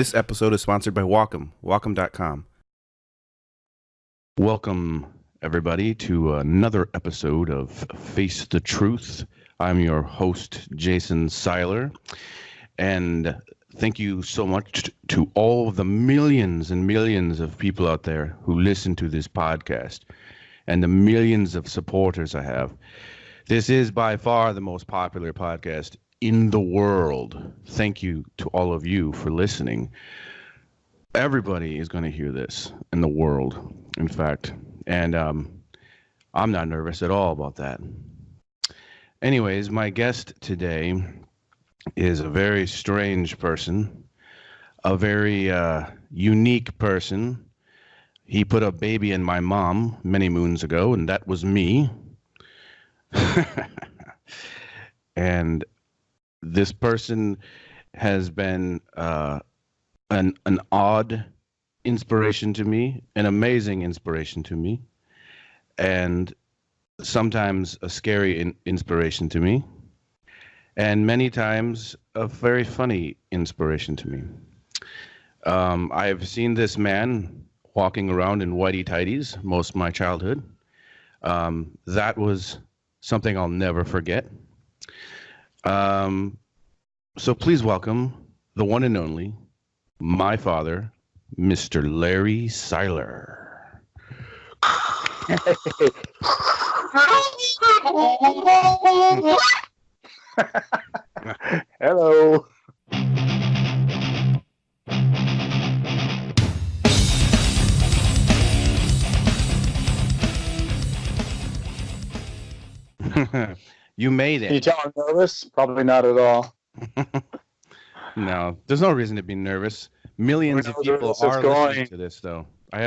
This episode is sponsored by WACOM, WACOM.com. Welcome, everybody, to another episode of Face the Truth. I'm your host, Jason Seiler, and thank you so much to all of the millions and millions of people out there who listen to this podcast and the millions of supporters I have. This is by far the most popular podcast in the world. Thank you to all of you for listening. Everybody is going to hear this in the world, in fact, and I'm not nervous at all about that. Anyways, my guest today is a very strange person, a very unique person. He put a baby in my mom many moons ago, and that was me. And this person has been an odd inspiration to me, an amazing inspiration to me, and sometimes a scary inspiration to me, and many times a very funny inspiration to me. I've seen this man walking around in whitey-tighties most of my childhood. That was something I'll never forget. So please welcome the one and only, my father, Mr. Larry Seiler. Hello. You made it. Can you tell I'm nervous? Probably not at all. No, there's no reason to be nervous. Millions of people are listening to this, though. We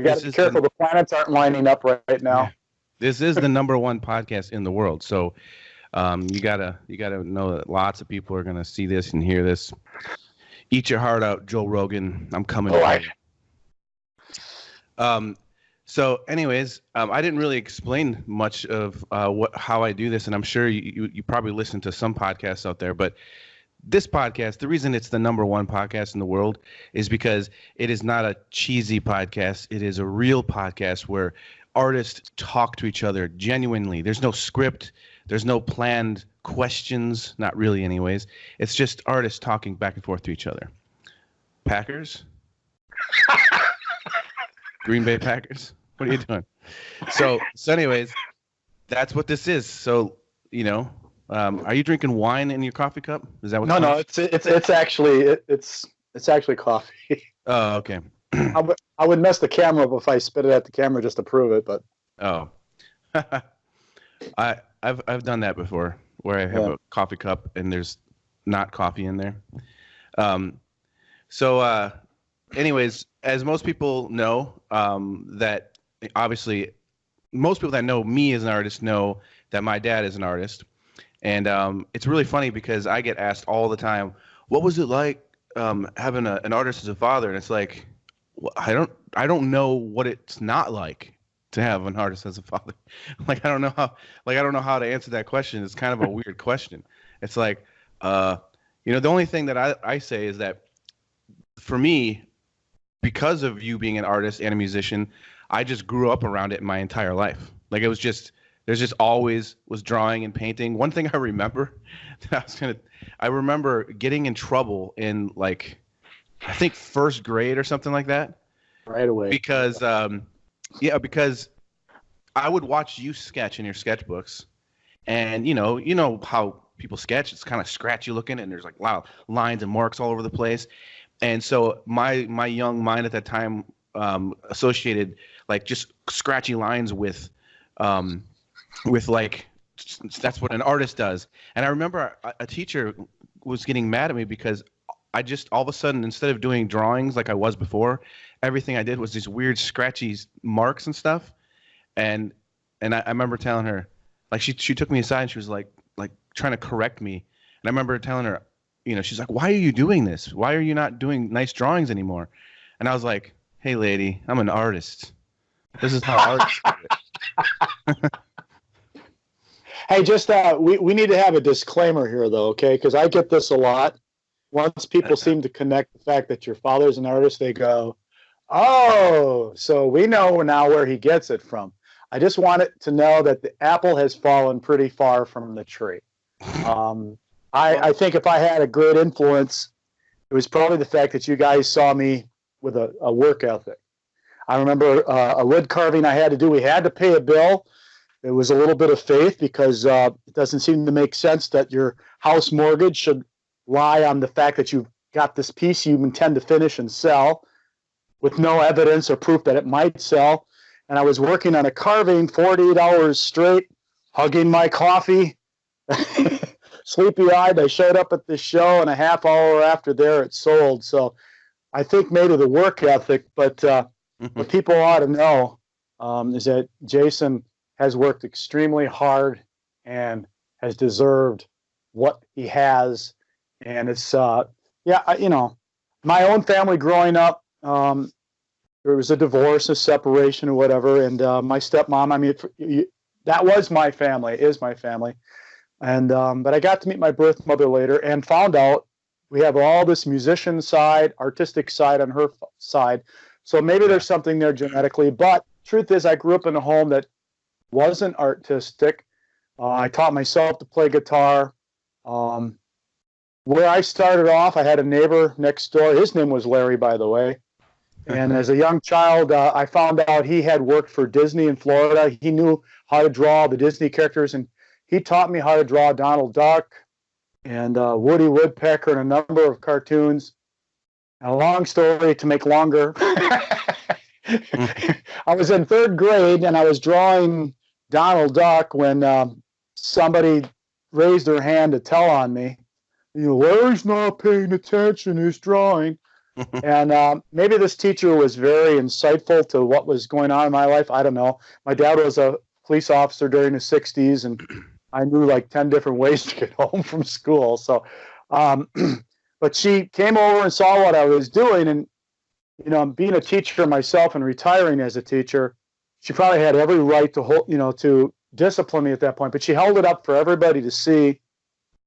got to be careful. The planets aren't lining up right now. Yeah. This is the number one podcast in the world, so you gotta know that lots of people are gonna see this and hear this. Eat your heart out, Joe Rogan. I'm coming. So, anyways, I didn't really explain much of how I do this, and I'm sure you probably listen to some podcasts out there, but this podcast, the reason it's the number one podcast in the world is because it is not a cheesy podcast. It is a real podcast where artists talk to each other genuinely. There's no script. There's no planned questions. Not really, anyways. It's just artists talking back and forth to each other. Packers? Green Bay Packers? What are you doing? So anyways, that's what this is. So, are you drinking wine in your coffee cup? Is that what? No, it's actually coffee. Oh, okay. I would mess the camera up if I spit it at the camera just to prove it, but. Oh. I've done that before, where I have a coffee cup and there's not coffee in there. Anyways, as most people know, that obviously most people that know me as an artist know that my dad is an artist. And it's really funny because I get asked all the time, what was it like having an artist as a father? And it's like, I don't know what it's not like to have an artist as a father. I don't know how to answer that question. It's kind of a weird question. It's like, the only thing that I say is that for me, because of you being an artist and a musician, I just grew up around it my entire life. Like it was just, there's just always was drawing and painting. One thing I remember, I remember getting in trouble in I think first grade or something like that. Right away. Because because I would watch you sketch in your sketchbooks, and you know how people sketch. It's kind of scratchy looking, and there's lines and marks all over the place. And so my young mind at that time associated just scratchy lines with that's what an artist does. And I remember a teacher was getting mad at me because I just all of a sudden, instead of doing drawings like I was before, everything I did was these weird scratchy marks and stuff. And I remember telling her, she took me aside and she was like trying to correct me. And I remember telling her, she's like, why are you doing this? Why are you not doing nice drawings anymore? And I was like, hey lady, I'm an artist. This is how artists do it. Hey, just we need to have a disclaimer here, though, okay? Because I get this a lot. once people seem to connect the fact that your father's an artist, they go, oh, so we know now where he gets it from. I just want it to know that the apple has fallen pretty far from the tree. I think if I had a great influence, it was probably the fact that you guys saw me with a work ethic. I remember a wood carving I had to do. We had to pay a bill. It was a little bit of faith because it doesn't seem to make sense that your house mortgage should lie on the fact that you've got this piece you intend to finish and sell with no evidence or proof that it might sell. And I was working on a carving 48 hours straight, hugging my coffee, sleepy-eyed. I showed up at this show, and a half hour after there, it sold. So I think maybe the work ethic, but what people ought to know is that Jason has worked extremely hard and has deserved what he has. And it's, my own family growing up, there was a divorce, a separation, or whatever. And my stepmom, I mean, that was my family, is my family. And but I got to meet my birth mother later and found out we have all this musician side, artistic side on her side. So maybe there's something there genetically. But truth is, I grew up in a home that wasn't artistic. I taught myself to play guitar. Where I started off, I had a neighbor next door. His name was Larry, by the way. And as a young child, I found out he had worked for Disney in Florida. He knew how to draw the Disney characters, and he taught me how to draw Donald Duck and Woody Woodpecker and a number of cartoons. And a long story to make longer. I was in third grade, and I was drawing Donald Duck when somebody raised their hand to tell on me. Larry's not paying attention, he's drawing. And maybe this teacher was very insightful to what was going on in my life. I don't know. My dad was a police officer during the 60s, and I knew like 10 different ways to get home from school. So, but she came over and saw what I was doing. And, being a teacher myself and retiring as a teacher, she probably had every right to hold, to discipline me at that point. But she held it up for everybody to see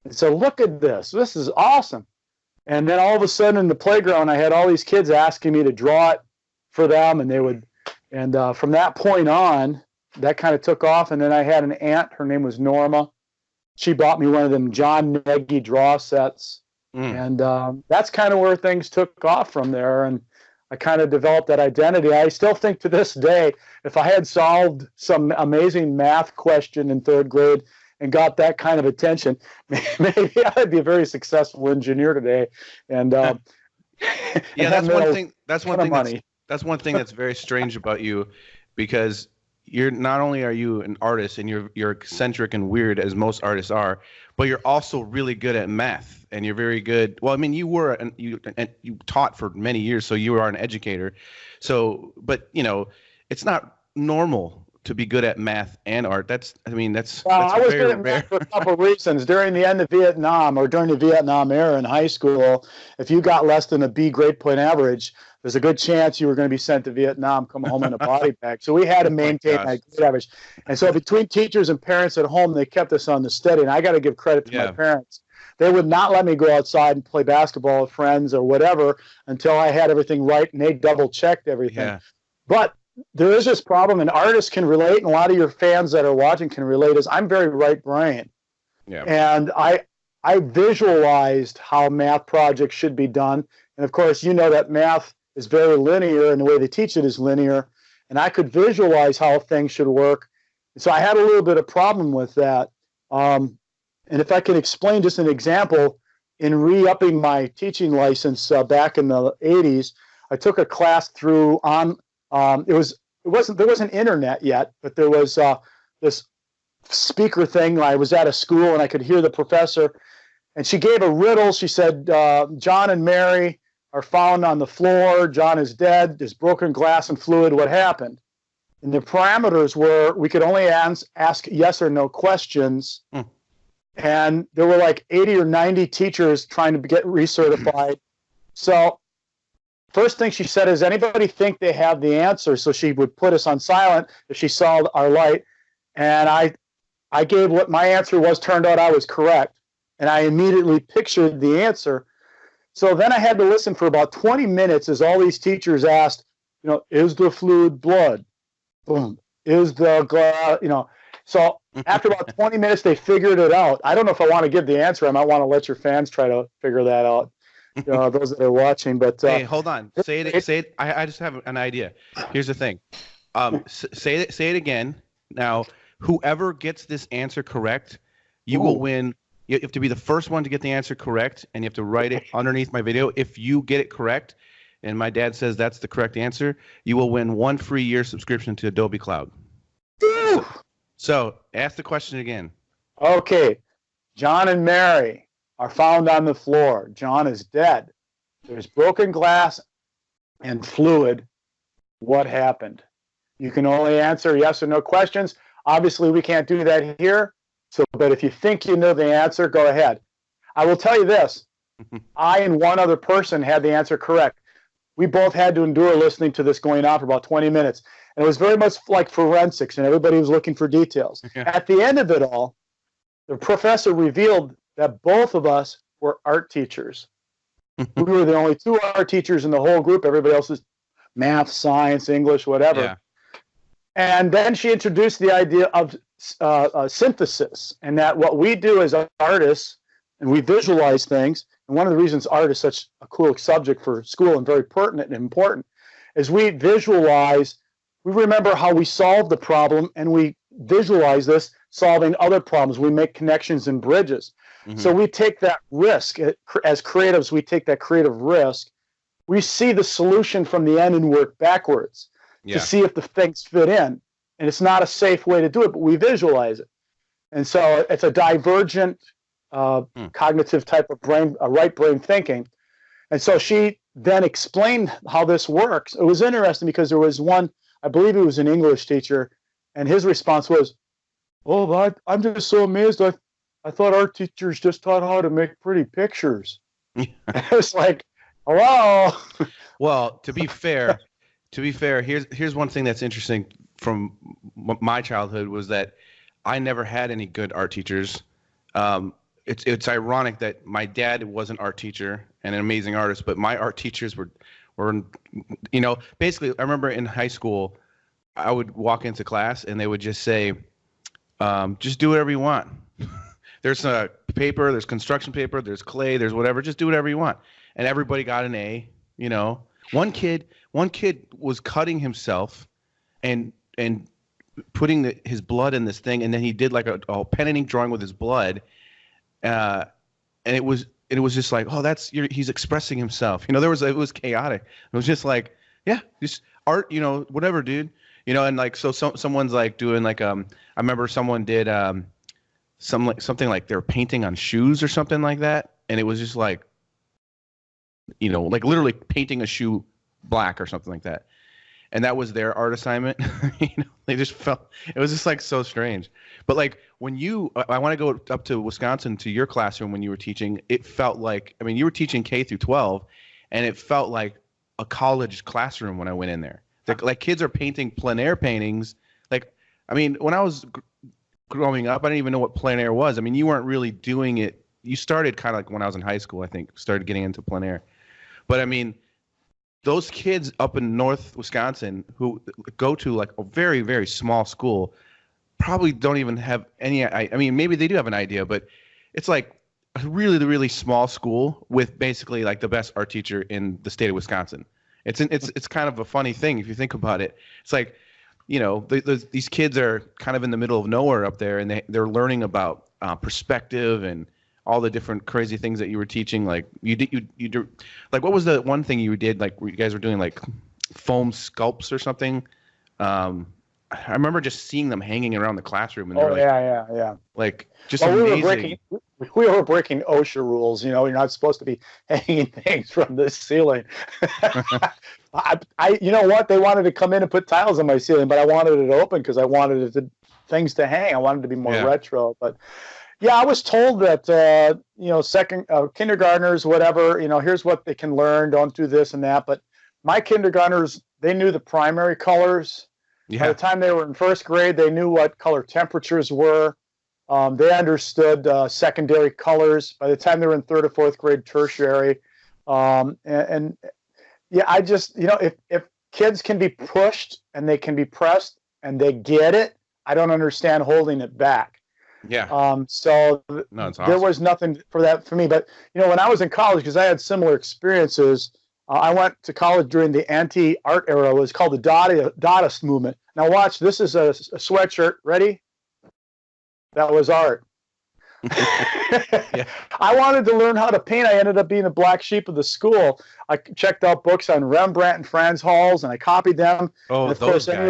and said, look at this. This is awesome. And then all of a sudden in the playground, I had all these kids asking me to draw it for them, and they would, and from that point on, that kind of took off. And then I had an aunt, her name was Norma. She bought me one of them John Nagy draw sets, and that's kind of where things took off from there. And I kind of developed that identity. I still think to this day, if I had solved some amazing math question in third grade and got that kind of attention, maybe I'd be a very successful engineer today. And that's one thing. That's one thing that's very strange about you, because you're not only are you an artist and you're eccentric and weird as most artists are, but you're also really good at math, and you're very good. Well, I mean, you taught for many years, so you are an educator. So, but it's not normal to be good at math and art. I was good at math for a couple of reasons. During the end of Vietnam, or during the Vietnam era in high school, if you got less than a B grade point average, there's a good chance you were going to be sent to Vietnam, come home in a body bag. So we had to maintain that grade average. And so between teachers and parents at home, they kept us on the steady. And I got to give credit to my parents. They would not let me go outside and play basketball with friends or whatever until I had everything right, and they double checked everything. Yeah. But there is this problem, and artists can relate, and a lot of your fans that are watching can relate, is I'm very right brain. Yeah. And I visualized how math projects should be done. And of course, that math is very linear, and the way they teach it is linear. And I could visualize how things should work. And so I had a little bit of problem with that. And if I can explain just an example, in re-upping my teaching license back in the 80s, I took a class through there wasn't internet yet, but there was this speaker thing. I was at a school and I could hear the professor, and she gave a riddle. She said, John and Mary are found on the floor. John is dead. There's broken glass and fluid. What happened? And the parameters were we could only ask yes or no questions. And there were like 80 or 90 teachers trying to get recertified. So first thing she said is, anybody think they have the answer? So she would put us on silent if she saw our light. And I gave what my answer was. Turned out I was correct. And I immediately pictured the answer. So then I had to listen for about 20 minutes as all these teachers asked, is the fluid blood? Boom. Is the glass, So after about 20 minutes, they figured it out. I don't know if I want to give the answer. I might want to let your fans try to figure that out, those that are watching. But hey, hold on. Say it. I just have an idea. Here's the thing. Say it again. Now, whoever gets this answer correct, you will win. You have to be the first one to get the answer correct, and you have to write it underneath my video. If you get it correct, and my dad says that's the correct answer, you will win 1 free year subscription to Adobe Cloud. So ask the question again. Okay. John and Mary are found on the floor. John is dead. There's broken glass and fluid. What happened? You can only answer yes or no questions. Obviously, we can't do that here. But if you think you know the answer, go ahead. I will tell you this. I and one other person had the answer correct. We both had to endure listening to this going on for about 20 minutes. And it was very much like forensics, and everybody was looking for details. At the end of it all, the professor revealed that both of us were art teachers. We were the only 2 art teachers in the whole group. Everybody else is math, science, English, whatever. Yeah. And then she introduced the idea of synthesis, and that what we do as artists, and we visualize things, and one of the reasons art is such a cool subject for school and very pertinent and important, is we visualize, we remember how we solved the problem, and we visualize this solving other problems. We make connections and bridges. So we take that risk. As creatives, we take that creative risk. We see the solution from the end and work backwards to see if the things fit in. And it's not a safe way to do it, but we visualize it. And so it's a divergent cognitive type of brain, right brain thinking. And so she then explained how this works. It was interesting because there was one, I believe he was an English teacher, and his response was, "Oh, I'm just so amazed. I thought art teachers just taught how to make pretty pictures." It's like, hello. Well, to be fair, here's one thing that's interesting from my childhood was that I never had any good art teachers. It's ironic that my dad was an art teacher and an amazing artist, but my art teachers were basically, I remember in high school, I would walk into class and they would just say, just do whatever you want. There's a paper, there's construction paper, there's clay, there's whatever, just do whatever you want. And everybody got an A, One kid was cutting himself and putting his blood in this thing, and then he did like a pen and ink drawing with his blood, and it was just like, oh, he's expressing himself. It was chaotic. It was just like, yeah, just art, whatever, dude. And like someone's like doing like I remember someone did something like they were painting on shoes or something like that, and it was just like, like literally painting a shoe black or something like that. And that was their art assignment. They just felt, it was just like so strange. But like when I want to go up to Wisconsin to your classroom when you were teaching, it felt like, you were teaching K through 12, and it felt like a college classroom when I went in there. Like kids are painting plein air paintings. When I was growing up, I didn't even know what plein air was. You weren't really doing it. You started kind of like when I was in high school, I think, started getting into plein air. But those kids up in North Wisconsin who go to like a very, very small school probably don't even have any, maybe they do have an idea, but it's like a really, really small school with basically like the best art teacher in the state of Wisconsin. It's kind of a funny thing if you think about it. It's like, these kids are kind of in the middle of nowhere up there, and they're learning about perspective and all the different crazy things that you were teaching. Like you do, like what was the one thing you did? Like you guys were doing like foam sculpts or something. I remember just seeing them hanging around the classroom, and yeah. Like just amazing. We were breaking OSHA rules. You're not supposed to be hanging things from the ceiling. You know what? They wanted to come in and put tiles on my ceiling, but I wanted it open because I wanted things to hang. I wanted to be more retro, but. Yeah, I was told that, kindergartners, whatever, here's what they can learn. Don't do this and that. But my kindergartners, they knew the primary colors. Yeah. By the time they were in first grade, they knew what color temperatures were. They understood secondary colors. By the time they were in third or fourth grade, tertiary. And yeah, I just, if kids can be pushed and they can be pressed and they get it, I don't understand holding it back. Yeah. So No, it's there awesome. was nothing for that for me. But, when I was in college, because I had similar experiences, I went to college during the anti-art era. It was called the Dadaist movement. Now watch, this is a sweatshirt. Ready? That was art. Yeah. I wanted to learn how to paint. I ended up being the black sheep of the school. I checked out books on Rembrandt and Franz Hals, and I copied them. Oh, and of those course, guys. any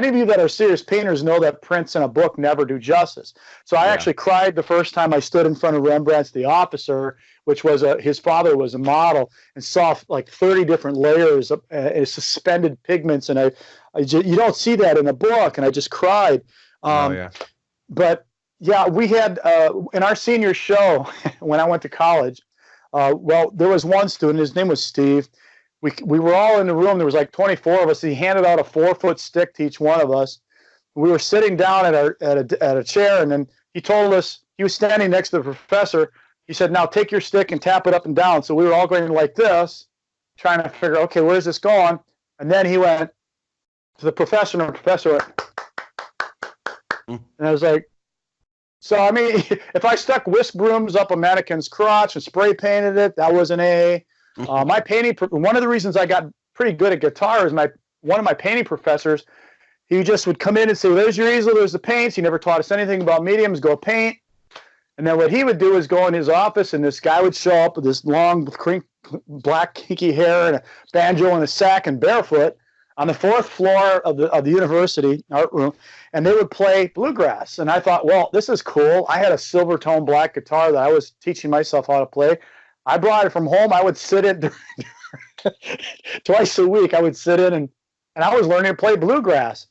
of you that are serious painters know that prints in a book never do justice. So I actually cried the first time I stood in front of Rembrandt's The Officer, which was his father was a model, and saw like 30 different layers of suspended pigments, and you don't see that in a book, and I just cried. But yeah, we had in our senior show when I went to college. Well, there was one student. His name was Steve. We were all in the room. There was like 24 of us. He handed out a 4-foot stick to each one of us. We were sitting down at a chair, and then he told us, he was standing next to the professor. He said, "Now take your stick and tap it up and down." So we were all going like this, trying to figure, okay, where's this going? And then he went to the professor, and the professor went, and I was like, so, I mean, if I stuck whisk brooms up a mannequin's crotch and spray painted it, that was an A. My painting, one of the reasons I got pretty good at guitar is one of my painting professors, he just would come in and say, well, there's your easel, there's the paints. He never taught us anything about mediums, go paint. And then what he would do is go in his office, and this guy would show up with this long, black, kinky hair and a banjo and a sack and barefoot on the 4th floor of the university art room, and they would play bluegrass. And I thought, well, this is cool. I had a silver tone black guitar that I was teaching myself how to play. I brought it from home. I would sit in twice a week. I would sit in and I was learning to play bluegrass.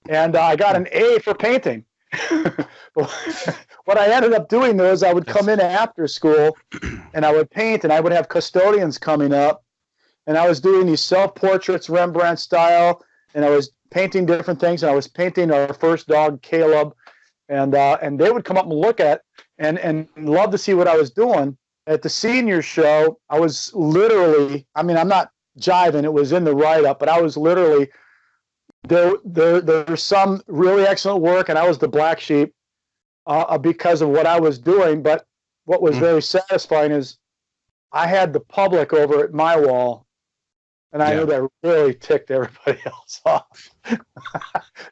And I got an A for painting. What I ended up doing though is I would come in after school and I would paint, and I would have custodians coming up. And I was doing these self-portraits, Rembrandt style, and I was painting different things. And I was painting our first dog, Caleb, and they would come up and look at and love to see what I was doing. At the senior show, I was literally, I mean, I'm not jiving, it was in the write-up, but I was literally, there's some really excellent work, and I was the black sheep because of what I was doing. But what was very satisfying is I had the public over at my wall, and I knew that really ticked everybody else off.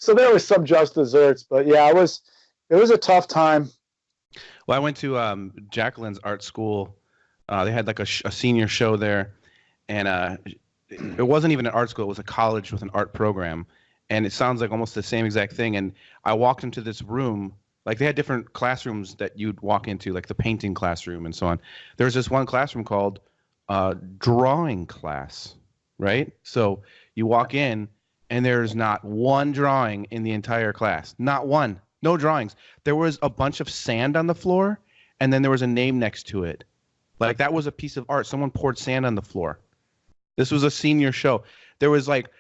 So there was some just desserts, but yeah, it was a tough time. Well, I went to Jacqueline's art school. They had like a senior show there, and it wasn't even an art school. It was a college with an art program, and it sounds like almost the same exact thing. And I walked into this room. Like they had different classrooms that you'd walk into, like the painting classroom and so on. There was this one classroom called drawing class, right? So you walk in, and there's not one drawing in the entire class. Not one. No drawings. There was a bunch of sand on the floor, and then there was a name next to it. Like that was a piece of art. Someone poured sand on the floor. This was a senior show. There was like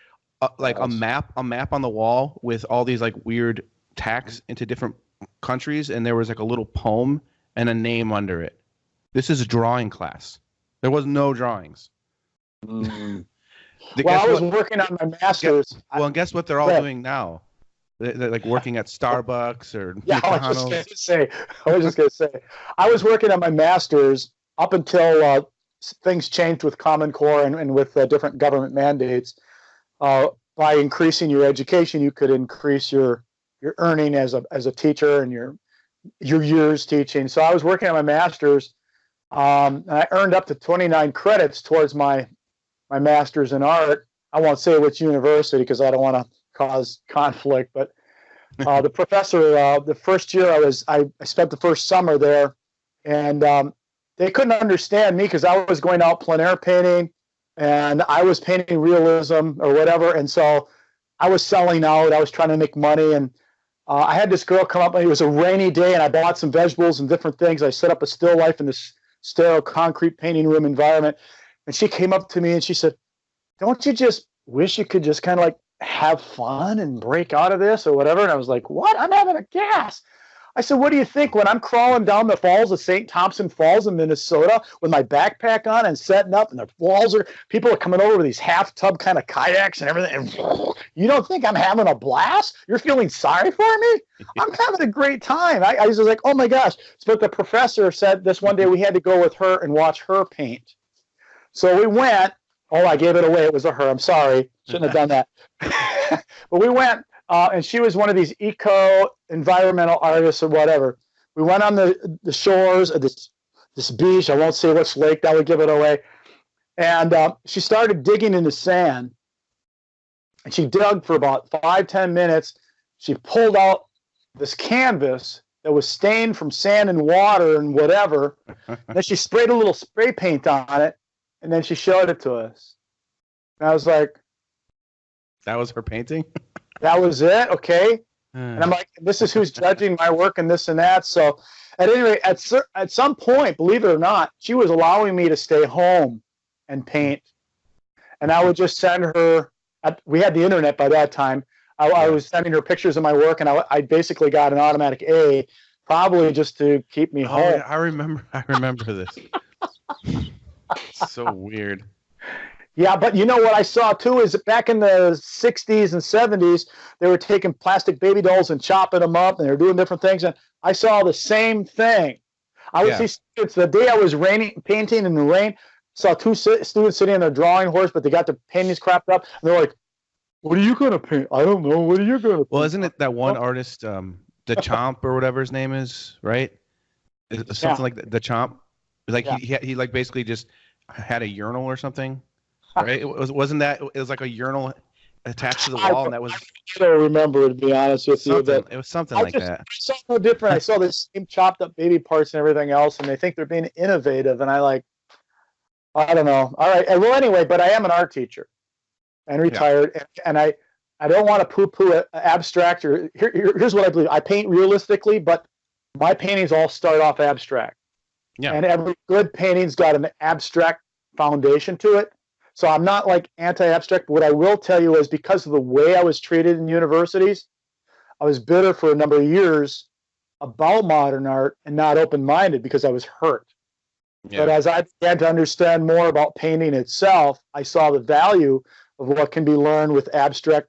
a map on the wall with all these like weird tacks into different countries, and there was like a little poem and a name under it. This is a drawing class. There was no drawings. Well, I was working on my master's. And guess what they're all doing now? They're like working at Starbucks or yeah, McDonald's. I was just going to say, I was working on my master's up until things changed with Common Core and with different government mandates. By increasing your education, you could increase your earning as a teacher and your years teaching. So I was working on my master's, and I earned up to 29 credits towards my master's in art. I won't say which university because I don't want to cause conflict, but the professor, the first year I spent the first summer there, and they couldn't understand me because I was going out plein air painting, and I was painting realism or whatever, and so I was selling out. I was trying to make money, and I had this girl come up, and it was a rainy day, and I bought some vegetables and different things. I set up a still life in this sterile concrete painting room environment, and she came up to me and she said, "Don't you just wish you could just kind of like have fun and break out of this or whatever?" And I was like, "What? I'm having a gas." I said, what do you think when I'm crawling down the falls of St. Thompson Falls in Minnesota with my backpack on and setting up, and the walls people are coming over with these half tub kind of kayaks and everything. And you don't think I'm having a blast? You're feeling sorry for me? I'm having a great time. I was like, oh my gosh. But the professor said this one day we had to go with her and watch her paint. So we went. Oh, I gave it away. It was a her. I'm sorry. Shouldn't have done that. But we went. And she was one of these eco-environmental artists or whatever. We went on the shores of this beach. I won't say which lake. That would give it away. And she started digging in the sand. And she dug for about 5-10 minutes. She pulled out this canvas that was stained from sand and water and whatever. And then she sprayed a little spray paint on it. And then she showed it to us. And I was like... That was her painting? That was it, okay. And I'm like, this is who's judging my work and this and that. So at any rate, at some point, believe it or not, she was allowing me to stay home and paint. And I would just send her, we had the internet by that time. I was sending her pictures of my work, and I basically got an automatic A, probably just to keep me home. Yeah, I remember this. So weird. Yeah, but you know what I saw too is that back in the 60s and 70s, they were taking plastic baby dolls and chopping them up, and they were doing different things. And I saw the same thing. I would see students the day I was painting in the rain. Saw two students sitting on their drawing horse, but they got the paintings crapped up, and they're like, "What are you going to paint?" I don't know. What are you going to? Well, isn't it that one artist, the Chomp or whatever his name is, right? Something like the Chomp. Like he like basically just had a urinal or something. Right? It wasn't like a urinal attached to the wall, and that was. I don't remember, to be honest with you. But it was something like that. I saw no different. I saw the same chopped up baby parts and everything else, and they think they're being innovative, and I don't know. All right. Well, anyway, but I am an art teacher, and retired, and I don't want to poo-poo abstract. Or here's what I believe: I paint realistically, but my paintings all start off abstract. Yeah. And every good painting's got an abstract foundation to it. So I'm not like anti-abstract, but what I will tell you is because of the way I was treated in universities, I was bitter for a number of years about modern art and not open-minded because I was hurt. Yeah. But as I began to understand more about painting itself, I saw the value of what can be learned with abstract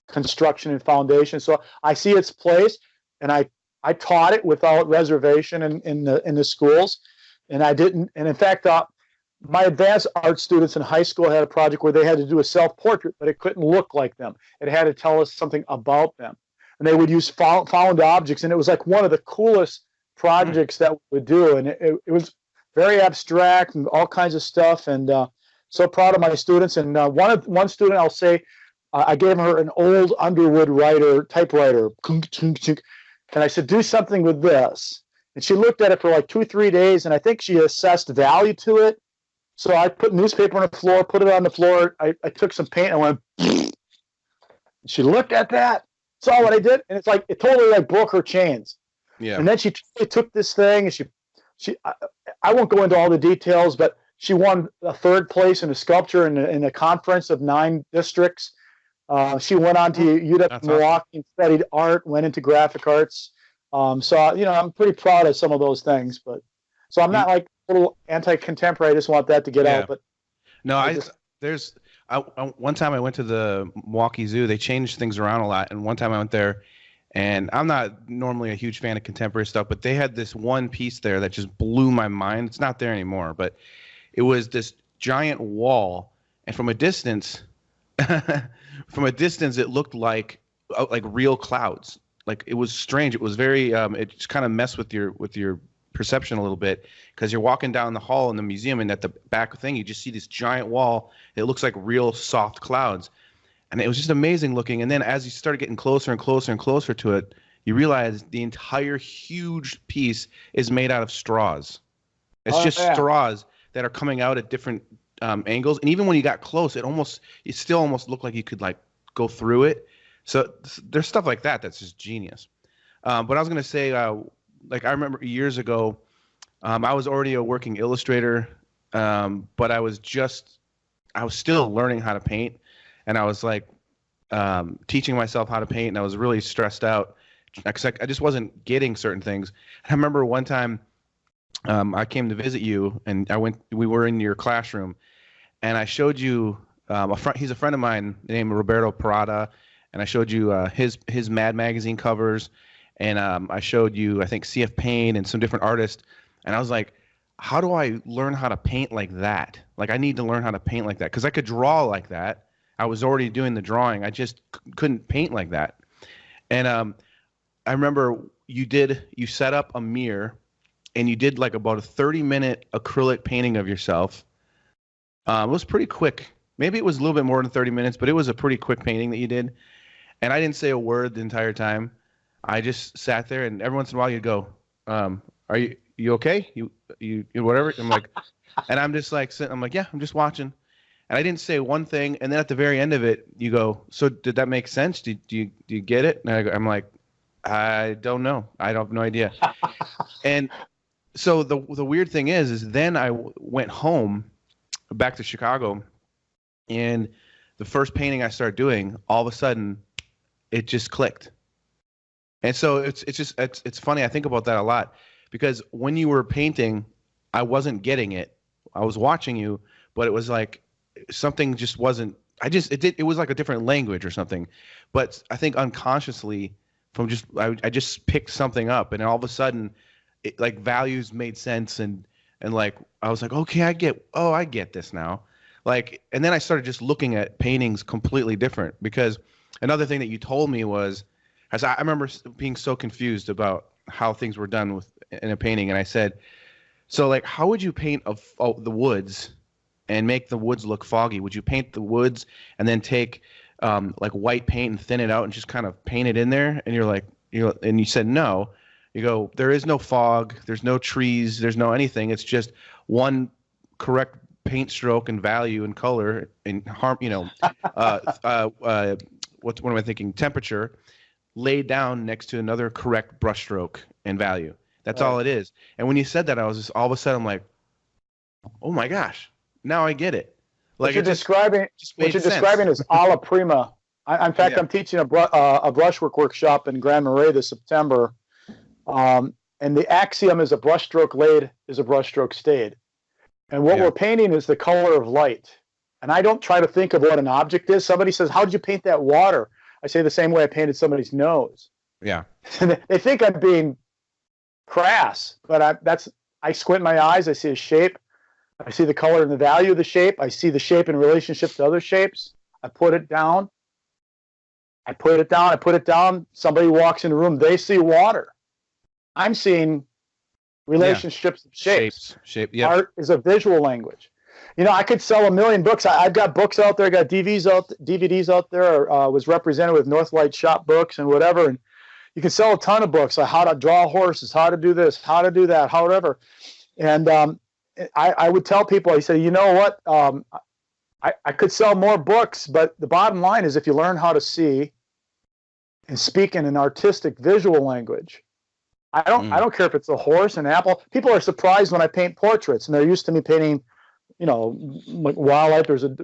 construction and foundation. So I see its place, and I taught it without reservation in the schools, and I didn't. And in fact, my advanced art students in high school had a project where they had to do a self-portrait, but it couldn't look like them. It had to tell us something about them. And they would use found objects, and it was like one of the coolest projects that we would do. And it was very abstract and all kinds of stuff. And so proud of my students. And one student, I'll say, I gave her an old Underwood typewriter. And I said, do something with this. And she looked at it for like 2-3 days, and I think she assessed value to it. So I put newspaper on the floor, put it on the floor. I took some paint and went, she looked at that, saw what I did, and it's like, it totally like broke her chains. Yeah. And then she took this thing, and I won't go into all the details, but she won a 3rd place in a sculpture in a conference of 9 districts. She went on to UW Milwaukee and studied art, went into graphic arts. So, I'm pretty proud of some of those things, but so I'm not like a little anti-contemporary. I just want that to get out. But no, one time I went to the Milwaukee Zoo. They changed things around a lot. And one time I went there, and I'm not normally a huge fan of contemporary stuff, but they had this one piece there that just blew my mind. It's not there anymore, but it was this giant wall. And from a distance, it looked like real clouds. Like, it was strange. It was very it just kind of messed with your perception a little bit, because you're walking down the hall in the museum, and at the back thing you just see this giant wall. It looks like real soft clouds, and it was just amazing looking. And then as you started getting closer and closer and closer to it, you realize the entire huge piece is made out of straws. It's straws that are coming out at different angles, and even when you got close, it still almost looked like you could like go through it. So there's stuff like that that's just genius. But I was going to say, I remember years ago, I was already a working illustrator, but I was still learning how to paint, and I was like teaching myself how to paint, and I was really stressed out I just wasn't getting certain things. I remember one time I came to visit you, and we were in your classroom, and I showed you he's a friend of mine named Roberto Parada, and I showed you his Mad magazine covers, and I showed you, I think, CF Payne and some different artists, and I was like, how do I learn how to paint like that? Like, I need to learn how to paint like that, because I could draw like that. I was already doing the drawing. I just couldn't paint like that. And I remember you set up a mirror, and you did like about a 30-minute acrylic painting of yourself. It was pretty quick. Maybe it was a little bit more than 30 minutes, but it was a pretty quick painting that you did. And I didn't say a word the entire time. I just sat there, and every once in a while you'd go, are you okay? You whatever. I'm like, and I'm just like sitting. I'm like, yeah, I'm just watching. And I didn't say one thing. And then at the very end of it, you go, so did that make sense? Do you get it? And I'm like, I don't know. I have no idea. And so the weird thing is then I went home back to Chicago, and the first painting I started doing, all of a sudden, it just clicked. And so it's funny. I think about that a lot, because when you were painting, I wasn't getting it. I was watching you, but it was like something just wasn't. It was like a different language or something. But I think unconsciously, I just picked something up, and all of a sudden, like values made sense, and like I was like, okay, I get this now. Like, and then I started just looking at paintings completely different, because another thing that you told me was, as I remember being so confused about how things were done in a painting, and I said, so like, how would you paint the woods and make the woods look foggy? Would you paint the woods and then take like white paint and thin it out and just kind of paint it in there? And you're like, and you said no. You go, there is no fog, there's no trees, there's no anything. It's just one correct paint stroke and value and color and what am I thinking? Temperature laid down next to another correct brushstroke and value. That's all it is. And when you said that, I was just all of a sudden I'm like, oh my gosh, now I get it. Like, what you're describing is alla prima. In fact, I'm teaching a brushwork workshop in Grand Marais this September. And the axiom is a brushstroke laid is a brushstroke stayed. And what we're painting is the color of light. And I don't try to think of what an object is. Somebody says, how did you paint that water? I say the same way I painted somebody's nose. Yeah. They think I'm being crass, but I squint my eyes. I see a shape. I see the color and the value of the shape. I see the shape in relationship to other shapes. I put it down. I put it down. Somebody walks in the room. They see water. I'm seeing relationships of shapes. Art is a visual language. I could sell 1 million books. I've got books out there. I got DVDs out there. Was represented with Northlight Shop Books and whatever. And you can sell a ton of books, like how to draw horses, how to do this, how to do that, however. And I would tell people, I say, you know what? I could sell more books, but the bottom line is if you learn how to see and speak in an artistic visual language, I don't care if it's a horse, an apple. People are surprised when I paint portraits, and they're used to me painting, like wildlife. There's a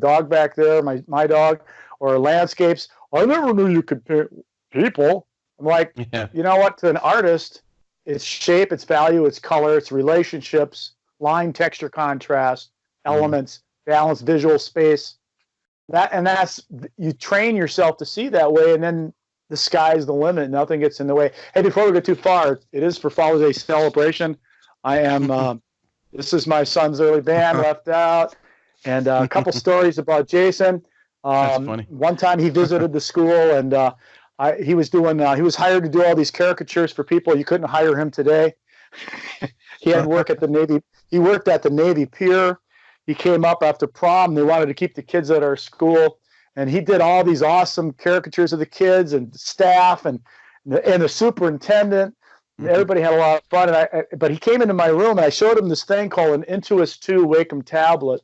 dog back there, my dog, or landscapes. I never knew you could paint people. I'm like, you know what? To an artist, it's shape, it's value, it's color, it's relationships, line, texture, contrast, elements, balance, visual space. That's you train yourself to see that way, and then the sky's the limit. Nothing gets in the way. Hey, before we go too far, it is for Father's Day celebration. I am. This is my son's early band, Left Out, and a couple stories about Jason. That's funny. One time he visited the school, and he was hired to do all these caricatures for people. You couldn't hire him today. He had work at the Navy. He worked at the Navy Pier. He came up after prom. They wanted to keep the kids at our school. And he did all these awesome caricatures of the kids and staff and the superintendent. Everybody had a lot of fun. But he came into my room, and I showed him this thing called an Intuos 2 WACOM tablet.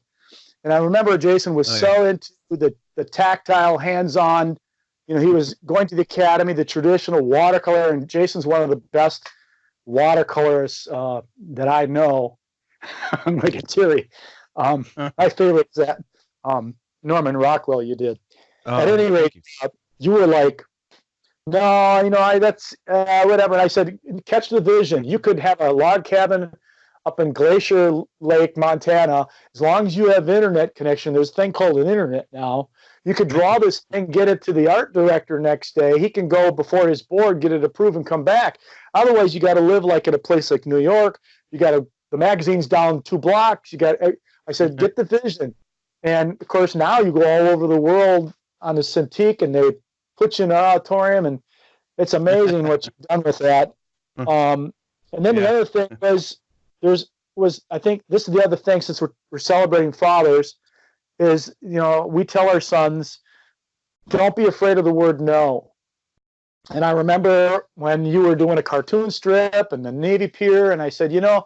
And I remember Jason was so into the tactile, hands-on. He was going to the academy, the traditional watercolor. And Jason's one of the best watercolorists that I know. I'm like a teary. My favorite is that Norman Rockwell you did. At any rate, you were like No, that's whatever. And I said, catch the vision. You could have a log cabin up in Glacier Lake, Montana. As long as you have internet connection, there's a thing called an internet now. You could draw this thing, get it to the art director next day. He can go before his board, get it approved, and come back. Otherwise, you got to live like at a place like New York. The magazine's down 2 blocks. I said, get the vision. And of course, now you go all over the world on the Cintiq, and they put you in an auditorium, and it's amazing what you've done with that. And then the other thing was I think this is the other thing, since we're celebrating fathers, is we tell our sons, don't be afraid of the word no. And I remember when you were doing a cartoon strip and the Navy Pier, and I said, and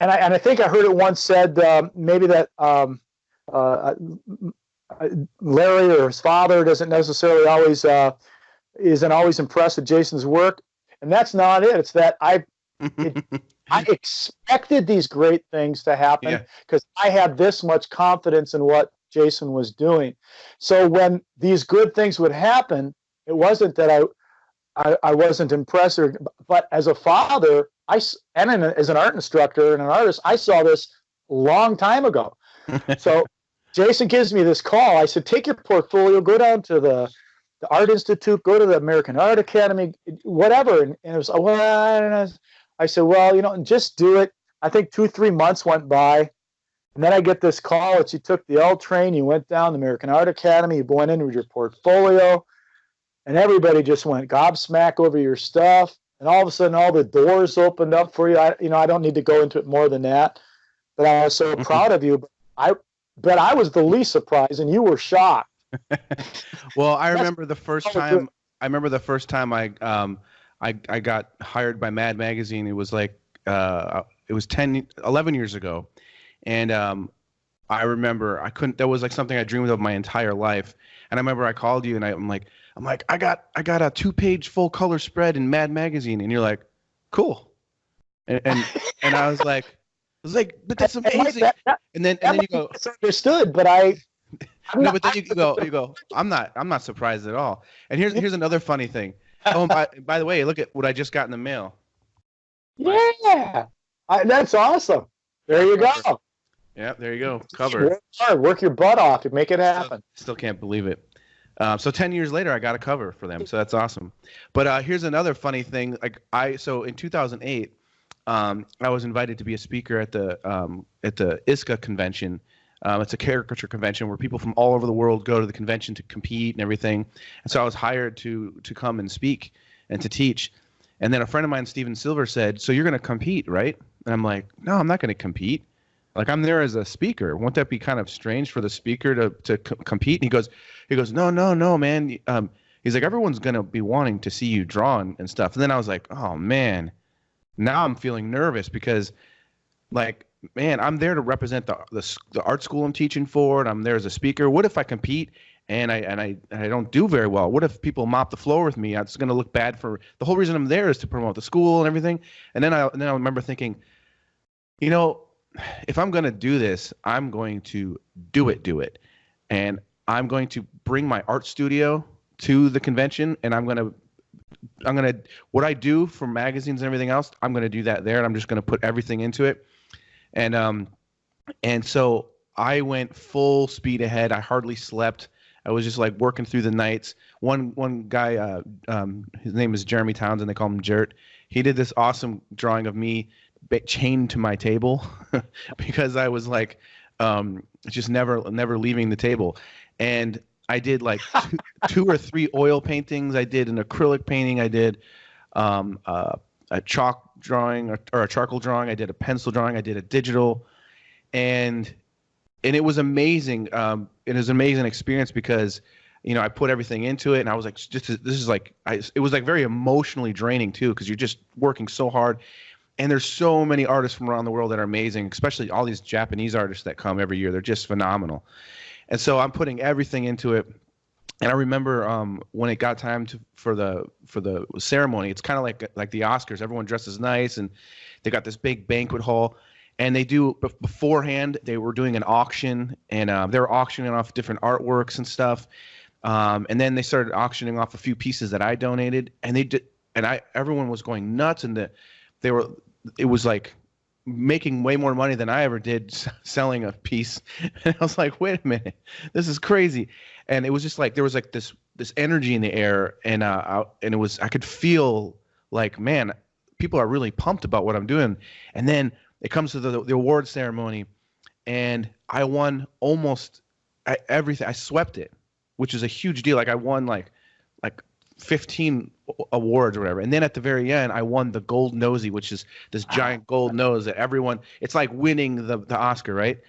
I think I heard it once said, maybe that Larry or his father doesn't necessarily always isn't always impressed with Jason's work, and that's not it. It's that I expected these great things to happen because I had this much confidence in what Jason was doing. So when these good things would happen, it wasn't that I wasn't impressed, but as a father, as an art instructor and an artist, I saw this a long time ago. So Jason gives me this call. I said, take your portfolio, go down to the Art Institute, go to the American Art Academy, whatever. And it was, I said, well, just do it. I think 2-3 months went by. And then I get this call that you took the L train, you went down the American Art Academy, you went in with your portfolio, and everybody just went gobsmack over your stuff. And all of a sudden, all the doors opened up for you. I don't need to go into it more than that. But I was so proud of you. But I was the least surprised, and you were shocked. Well, I remember the first time. I got hired by Mad Magazine. It was like it was 11 years ago, and I remember that was like something I dreamed of my entire life. And I remember I called you, and I'm like, I got a 2-page full color spread in Mad Magazine, and you're like, cool, and I was like, but that's amazing. And then you go, it's understood, but but then you go, I'm not surprised at all. And here's another funny thing. Oh, by the way, look at what I just got in the mail. Yeah, that's awesome. There you go. Yeah, there you go. Cover. Work hard, work your butt off to make it happen. Still can't believe it. So 10 years later, I got a cover for them. So that's awesome. But here's another funny thing. So in 2008, I was invited to be a speaker at the ISCA convention. It's a caricature convention where people from all over the world go to the convention to compete and everything. And so I was hired to come and speak and to teach. And then a friend of mine, Steven Silver, said, "So you're going to compete, right?" And I'm like, "No, I'm not going to compete. Like, I'm there as a speaker. Won't that be kind of strange for the speaker to compete?" And he goes, no, man. He's like, everyone's going to be wanting to see you draw and stuff. And then I was like, oh, man. Now I'm feeling nervous because, like, man, I'm there to represent the art school I'm teaching for, and I'm there as a speaker. What if I compete and I don't do very well? What if people mop the floor with me? It's going to look bad for the whole reason I'm there is to promote the school and everything. And then I remember thinking, if I'm going to do this, I'm going to do it. And I'm going to bring my art studio to the convention, and I'm going to what I do for magazines and everything else, I'm going to do that there, and I'm just going to put everything into it. And so I went full speed ahead. I hardly slept. I was just like working through the nights. One guy, his name is Jeremy Townsend. They call him Jert. He did this awesome drawing of me chained to my table because I was like just never leaving the table. And I did like two or three oil paintings. I did an acrylic painting. I did a chalk drawing or a charcoal drawing. I did a pencil drawing. I did a digital, and it was amazing. It was an amazing experience because I put everything into it, and I was like, it was like very emotionally draining too because you're just working so hard. And there's so many artists from around the world that are amazing, especially all these Japanese artists that come every year. They're just phenomenal. And so I'm putting everything into it. And I remember when it got time for the ceremony, it's kind of like the Oscars. Everyone dresses nice, and they got this big banquet hall. And they do beforehand. They were doing an auction, and they were auctioning off different artworks and stuff. And then they started auctioning off a few pieces that I donated, and everyone was going nuts, and it was like making way more money than I ever did selling a piece. And I was like, wait a minute, this is crazy. And it was just like, there was like this energy in the air, and I could feel like, man, people are really pumped about what I'm doing. And then it comes to the award ceremony, and I won almost everything. I swept it, which is a huge deal. Like I won like 15 awards or whatever. And then at the very end, I won the gold nosy, which is this giant gold nose that everyone, it's like winning the Oscar, right?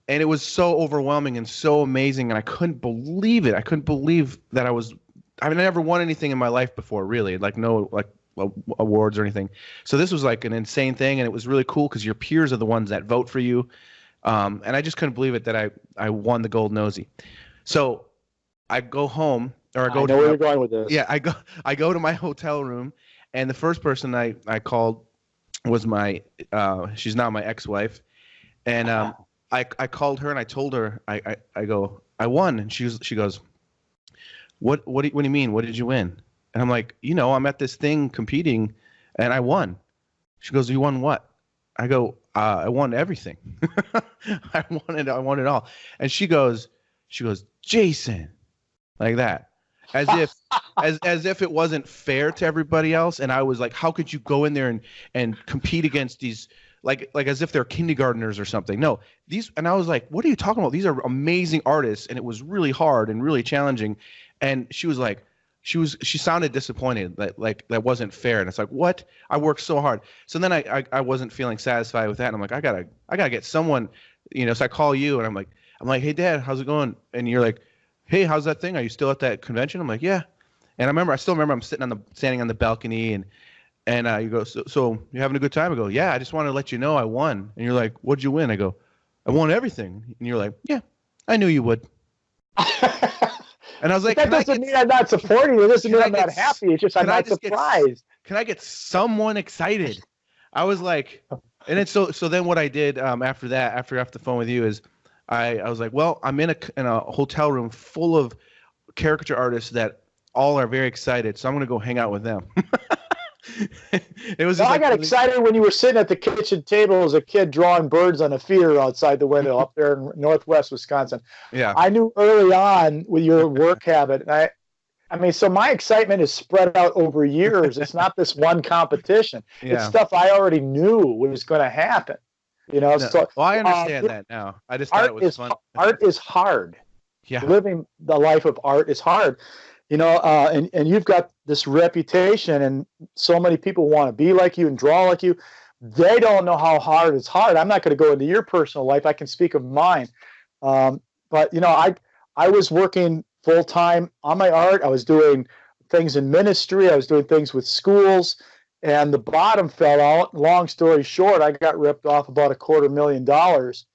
And it was so overwhelming and so amazing. And I couldn't believe it. I couldn't believe that I've never won anything in my life before, really, like no like awards or anything. So this was like an insane thing. And it was really cool because your peers are the ones that vote for you. And I just couldn't believe it that I won the gold nosy. So I go home, or I know where you're going with this. Yeah, I go to my hotel room, and the first person I called was she's now my ex-wife, and I called her and I told her I go, I won, and she goes, what do you mean? What did you win? And I'm like, I'm at this thing competing, and I won. She goes, you won what? I go, I won everything. I won it all. And she goes, Jason, like that, as if it wasn't fair to everybody else. And I was like, how could you go in there and compete against these, like as if they're kindergartners or something? No, and I was like, what are you talking about? These are amazing artists, and it was really hard and really challenging. And she was like, she sounded disappointed that wasn't fair. And it's like, what? I worked so hard. So then I wasn't feeling satisfied with that. And I'm like, I gotta get someone, so I call you, and I'm like, hey Dad, how's it going? And you're like, hey, how's that thing? Are you still at that convention? I'm like, yeah. And I still remember I'm standing on the balcony, and you go, so you're having a good time? I go, yeah, I just wanted to let you know I won. And you're like, what'd you win? I go, I won everything. And you're like, yeah, I knew you would. And I was like, that doesn't mean I'm not supporting you. It doesn't mean I'm not happy. It's just I'm not surprised. Can I get someone excited? I was like, and then so then what I did after that, after I got off the phone with you, is I was like, well, I'm in a hotel room full of caricature artists that all are very excited, so I'm gonna go hang out with them. It was. I got excited when you were sitting at the kitchen table as a kid drawing birds on a feeder outside the window up there in northwest Wisconsin. Yeah. I knew early on with your work habit. I mean, so my excitement is spread out over years. It's not this one competition. Yeah. It's stuff I already knew was going to happen. No. So, well, I understand that now. I just thought it was fun. Art is hard. Yeah. Living the life of art is hard. And you've got this reputation, and so many people want to be like you and draw like you. They don't know how hard it's hard. I'm not going to go into your personal life. I can speak of mine. But I was working full time on my art. I was doing things in ministry. I was doing things with schools, and the bottom fell out. Long story short, I got ripped off about $250,000.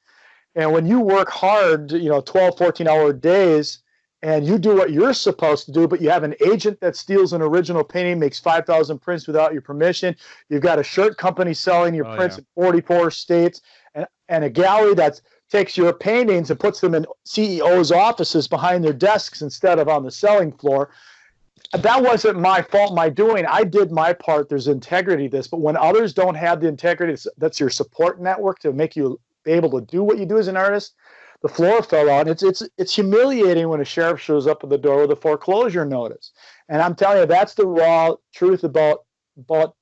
And when you work hard, 12, 14-hour days, and you do what you're supposed to do, but you have an agent that steals an original painting, makes 5,000 prints without your permission. You've got a shirt company selling your prints in 44 states, and a gallery that takes your paintings and puts them in CEOs' offices behind their desks instead of on the selling floor. That wasn't my fault, my doing. I did my part. There's integrity to this. But when others don't have the integrity, that's your support network to make you be able to do what you do as an artist. The floor fell out. It's humiliating when a sheriff shows up at the door with a foreclosure notice. And I'm telling you, that's the raw truth about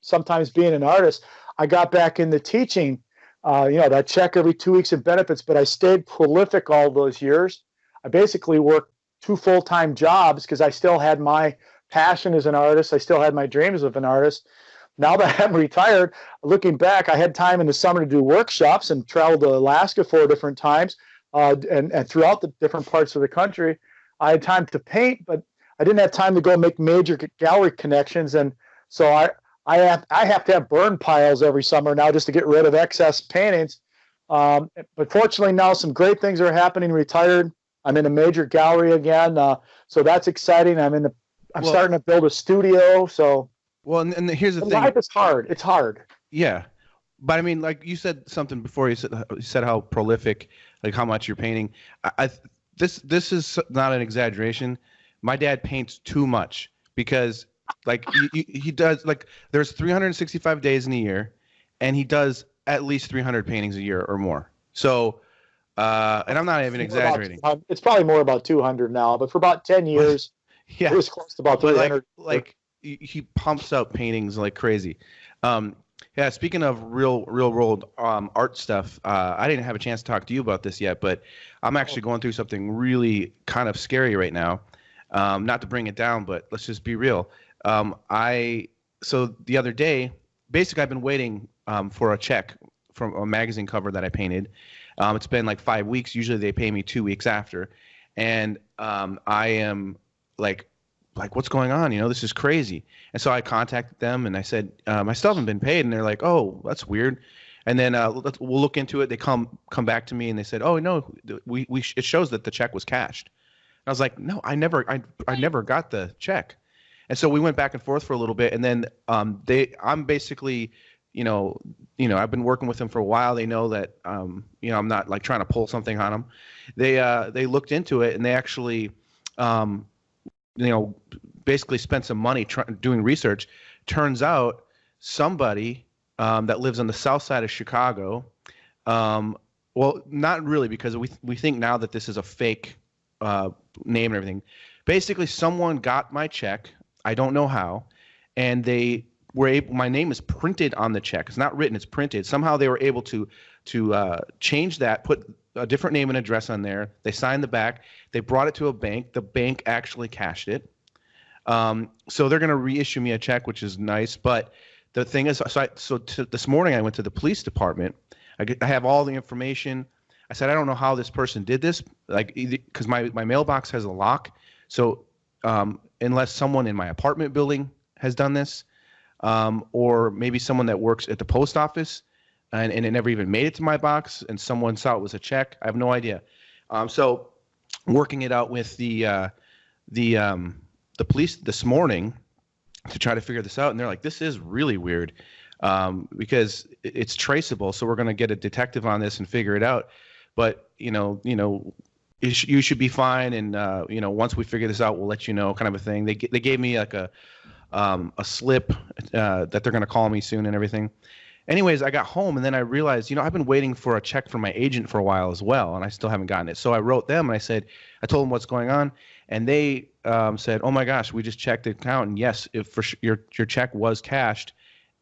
sometimes being an artist. I got back into teaching, that check every 2 weeks in benefits, but I stayed prolific all those years. I basically worked 2 full-time jobs because I still had my passion as an artist. I still had my dreams of an artist. Now that I'm retired, looking back, I had time in the summer to do workshops and travel to Alaska 4 different times. And throughout the different parts of the country, I had time to paint, but I didn't have time to go make major gallery connections. And so I have to have burn piles every summer now just to get rid of excess paintings. But fortunately now some great things are happening. Retired, I'm in a major gallery again, so that's exciting. I'm starting to build a studio. So and here's the thing: life is hard. It's hard. Yeah, but I mean, like you said something before. You said how prolific. Like how much you're painting. This is not an exaggeration. my dad paints too much because like he does like there's 365 days in a year, and he does at least 300 paintings a year or more. So, and I'm not even exaggerating. It's probably more about 200 now, but for about 10 years, it was close to about 300. Like he pumps out paintings like crazy. Yeah, speaking of real world art stuff, I didn't have a chance to talk to you about this yet, but I'm actually going through something really kind of scary right now. Not to bring it down, but let's just be real. So the other day, basically I've been waiting for a check from a magazine cover that I painted. It's been like 5 weeks. Usually they pay me 2 weeks after. And I am like, what's going on? This is crazy. And so I contacted them and I said, I still haven't been paid. And they're like, oh, that's weird. And then we'll look into it. They come back to me and they said, oh, no, it shows that the check was cashed. And I was like, no, I never got the check. And so we went back and forth for a little bit. And then I'm basically, I've been working with them for a while. They know that, I'm not like trying to pull something on them. They looked into it and they actually, basically spent some money doing research. Turns out somebody that lives on the south side of Chicago, well, not really, because we think now that this is a fake name and everything. Basically, someone got my check. I don't know how, and they were able. My name is printed on the check. It's not written; it's printed. Somehow they were able to change that, put a different name and address on there. They signed the back. They brought it to a bank. The bank actually cashed it. So they're going to reissue me a check, which is nice. But the thing is, this morning I went to the police department. I have all the information. I said, I don't know how this person did this, because my mailbox has a lock. So unless someone in my apartment building has done this, or maybe someone that works at the post office, and it never even made it to my box, and someone saw it was a check. I have no idea. So working it out with the police this morning to try to figure this out, and they're like, this is really weird, because it's traceable. So we're going to get a detective on this and figure it out. But you should be fine, and once we figure this out, we'll let you know, kind of a thing. They gave me like a slip that they're going to call me soon and everything. Anyways, I got home and then I realized, I've been waiting for a check from my agent for a while as well, and I still haven't gotten it. So I wrote them and I told them what's going on, and they said, "Oh my gosh, we just checked the account, and yes, your check was cashed,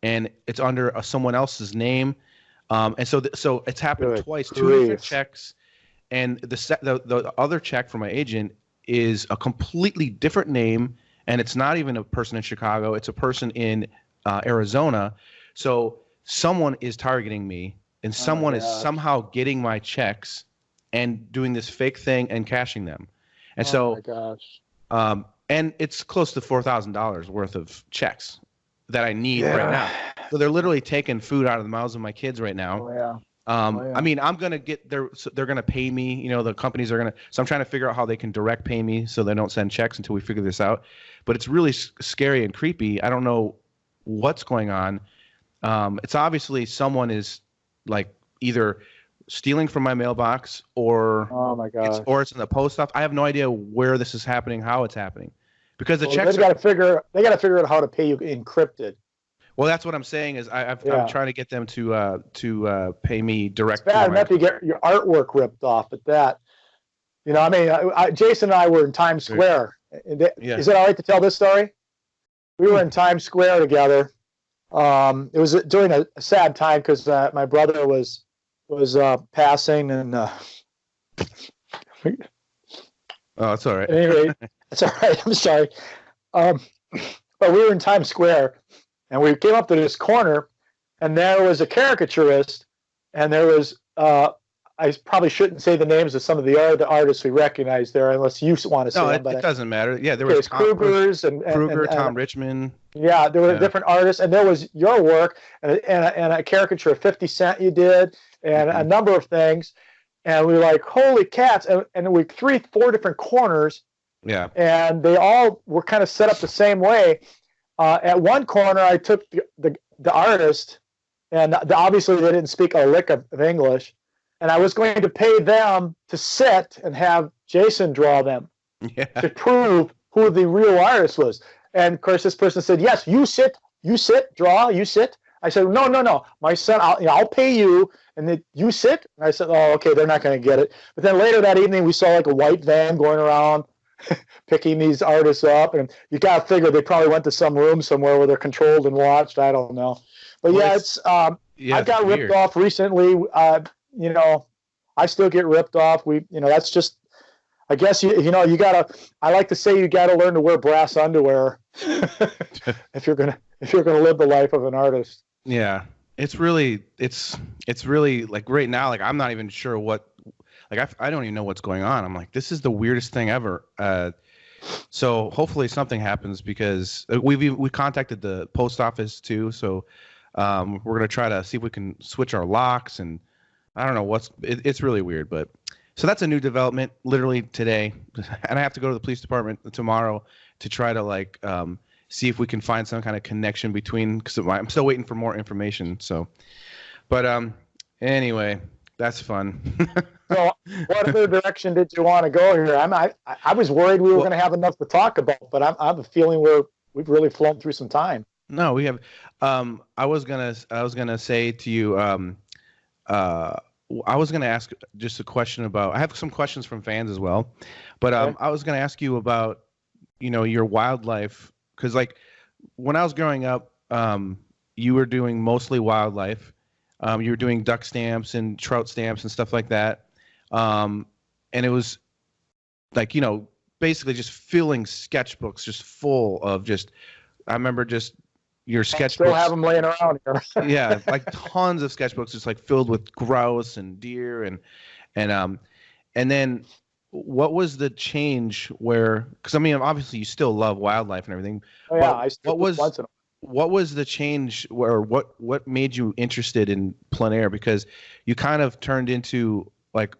and it's under someone else's name." And so it's happened twice, two different checks, and the other check from my agent is a completely different name, and it's not even a person in Chicago; it's a person in Arizona. So someone is targeting me, and someone is somehow getting my checks and doing this fake thing and cashing them. And my gosh. And it's close to $4,000 worth of checks that I need right now. So they're literally taking food out of the mouths of my kids right now. I mean, I'm going to get they're going to pay me, the companies are going to, so I'm trying to figure out how they can direct pay me so they don't send checks until we figure this out. But it's really scary and creepy. I don't know what's going on. It's obviously someone is like either stealing from my mailbox or it's in the post office. I have no idea where this is happening, how it's happening, because the checks they got to figure out how to pay you encrypted. Well, that's what I'm saying is I'm trying to get them to pay me directly. It's bad enough you get your artwork ripped off at that. Jason and I were in Times Square. Is it all right to tell this story? We were in Times Square together. It was during a sad time because my brother was passing, and oh, it's all right. Anyway, it's all right. I'm sorry. But we were in Times Square, and we came up to this corner, and there was a caricaturist, and there was I probably shouldn't say the names of some of the other artists we recognize there, unless you want to say them. No, it doesn't matter. Yeah, there was Kruger's and Tom Richmond. Yeah, there were different artists, and there was your work and a caricature of 50 Cent you did, and a number of things, and we were like, holy cats! And we 4 different corners. Yeah. And they all were kind of set up the same way. At one corner, I took the artist, and obviously they didn't speak a lick of English. And I was going to pay them to sit and have Jason draw them to prove who the real artist was. And of course, this person said, yes, you sit, draw, you sit. I said, no, my son, I'll pay you, and then you sit. And I said, oh, okay, they're not going to get it. But then later that evening, we saw like a white van going around picking these artists up, and you got to figure they probably went to some room somewhere where they're controlled and watched. I don't know, but well, I got ripped off recently. I still get ripped off. That's just. I guess you gotta. I like to say you gotta learn to wear brass underwear if you're gonna live the life of an artist. Yeah, it's really like right now. Like I'm not even sure what. Like I don't even know what's going on. I'm like, this is the weirdest thing ever. So hopefully something happens, because we contacted the post office too. So we're gonna try to see if we can switch our locks, and I don't know it's really weird, but. So that's a new development literally today. And I have to go to the police department tomorrow to try to see if we can find some kind of connection between, because I'm still waiting for more information. So, but anyway, that's fun. So what other direction did you want to go here? I was worried we were going to have enough to talk about, but I have a feeling we've really flown through some time. No, we have. I was gonna say to you, I was going to ask just a question about. I have some questions from fans as well, but Okay. I was going to ask you about, your wildlife, because like when I was growing up, you were doing mostly wildlife. You were doing duck stamps and trout stamps and stuff like that, and it was like basically just filling sketchbooks just full of just. I remember just. Your sketchbooks. Still have them laying around here. Yeah, like tons of sketchbooks, just like filled with grouse and deer and then what was the change where? Because I mean, obviously you still love wildlife and everything. Oh, yeah, I still what was the change where what made you interested in plein air? Because you kind of turned into like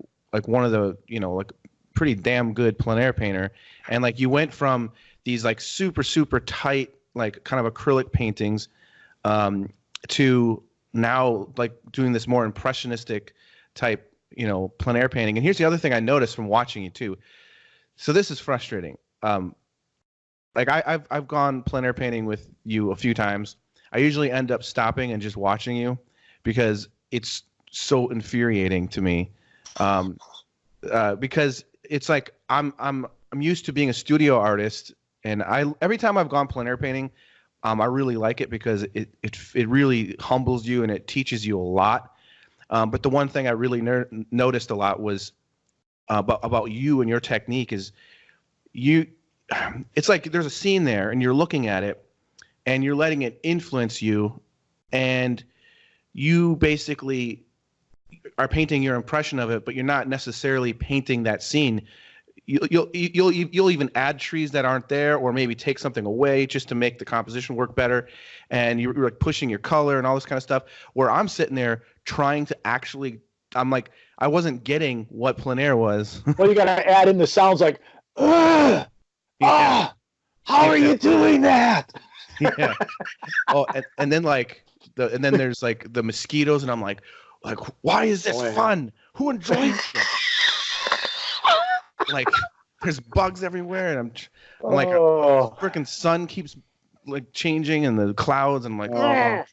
one of the like pretty damn good plein air painter, and like you went from these like super tight like kind of acrylic paintings to now like doing this more impressionistic type plein air painting. And here's the other thing I noticed from watching you too. So this is frustrating. Like I've gone plein air painting with you a few times. I usually end up stopping and just watching you because it's so infuriating to me. Because it's like I'm used to being a studio artist. And every time I've gone plein air painting, I really like it because it really humbles you and it teaches you a lot. But the one thing I really noticed a lot was about you and your technique is it's like there's a scene there and you're looking at it and you're letting it influence you, and you basically are painting your impression of it, but you're not necessarily painting that scene. You'll even add trees that aren't there, or maybe take something away just to make the composition work better, and you're like pushing your color and all this kind of stuff. Where I'm sitting there trying to actually, I'm like, I wasn't getting what plein air was. Well, you got to add in the sounds like, how are you doing that? Yeah. Oh, and then like and then there's like the mosquitoes, and I'm like, why is this fun? Who enjoys it? Like there's bugs everywhere, and I'm like, freaking sun keeps like changing and the clouds, and I'm like,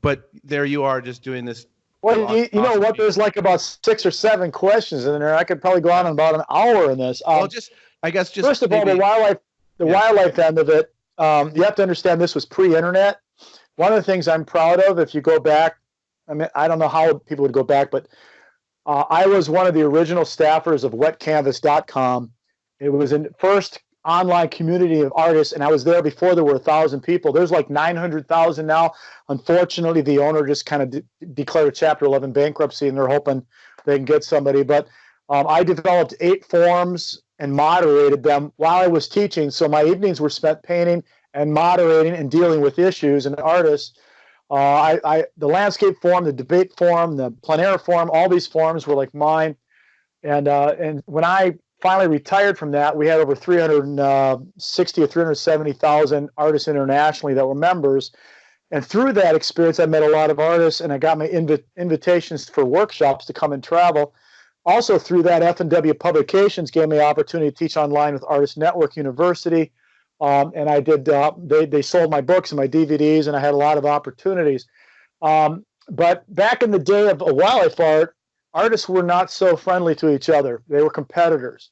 but there you are just doing this. Well, you know what? There's like about 6 or 7 questions in there. I could probably go on about an hour in this. Well, I guess first of all, the wildlife end of it. You have to understand this was pre-internet. One of the things I'm proud of, if you go back, I mean, I don't know how people would go back, but I was one of the original staffers of wetcanvas.com. It was the first online community of artists, and I was there before there were 1,000 people. There's like 900,000 now. Unfortunately, the owner just kind of declared a Chapter 11 bankruptcy, and they're hoping they can get somebody. But I developed 8 forums and moderated them while I was teaching. So my evenings were spent painting and moderating and dealing with issues and artists. The landscape forum, the debate forum, the plein air forum, all these forums were like mine. And when I finally retired from that, we had over 360 or 370,000 artists internationally that were members. And through that experience, I met a lot of artists, and I got my invitations for workshops to come and travel. also through that, F&W Publications gave me the opportunity to teach online with Artist Network University. And I did, they sold my books and my DVDs, and I had a lot of opportunities. But back in the day of wildlife art, artists were not so friendly to each other. They were competitors.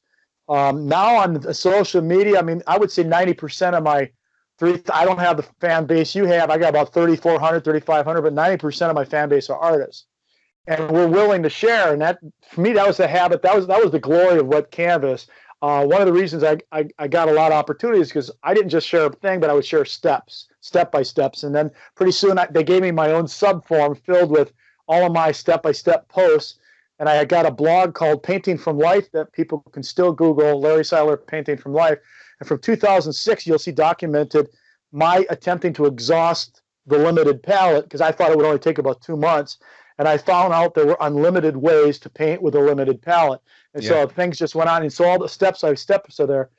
Now on social media, I mean, I would say 90% of my I don't have the fan base you have. I got about 3,400, 3,500, but 90% of my fan base are artists. And we're willing to share. And that, for me, that was the habit. That was the glory of Wet Canvas. One of the reasons I got a lot of opportunities because I didn't just share a thing, but I would share step by steps. And then pretty soon they gave me my own subform filled with all of my step-by-step posts. And I got a blog called Painting from Life that people can still Google, Larry Seiler Painting from Life. And from 2006, you'll see documented my attempting to exhaust the limited palette because I thought it would only take about 2 months. And I found out there were unlimited ways to paint with a limited palette. And so things just went on. And so all the steps are there.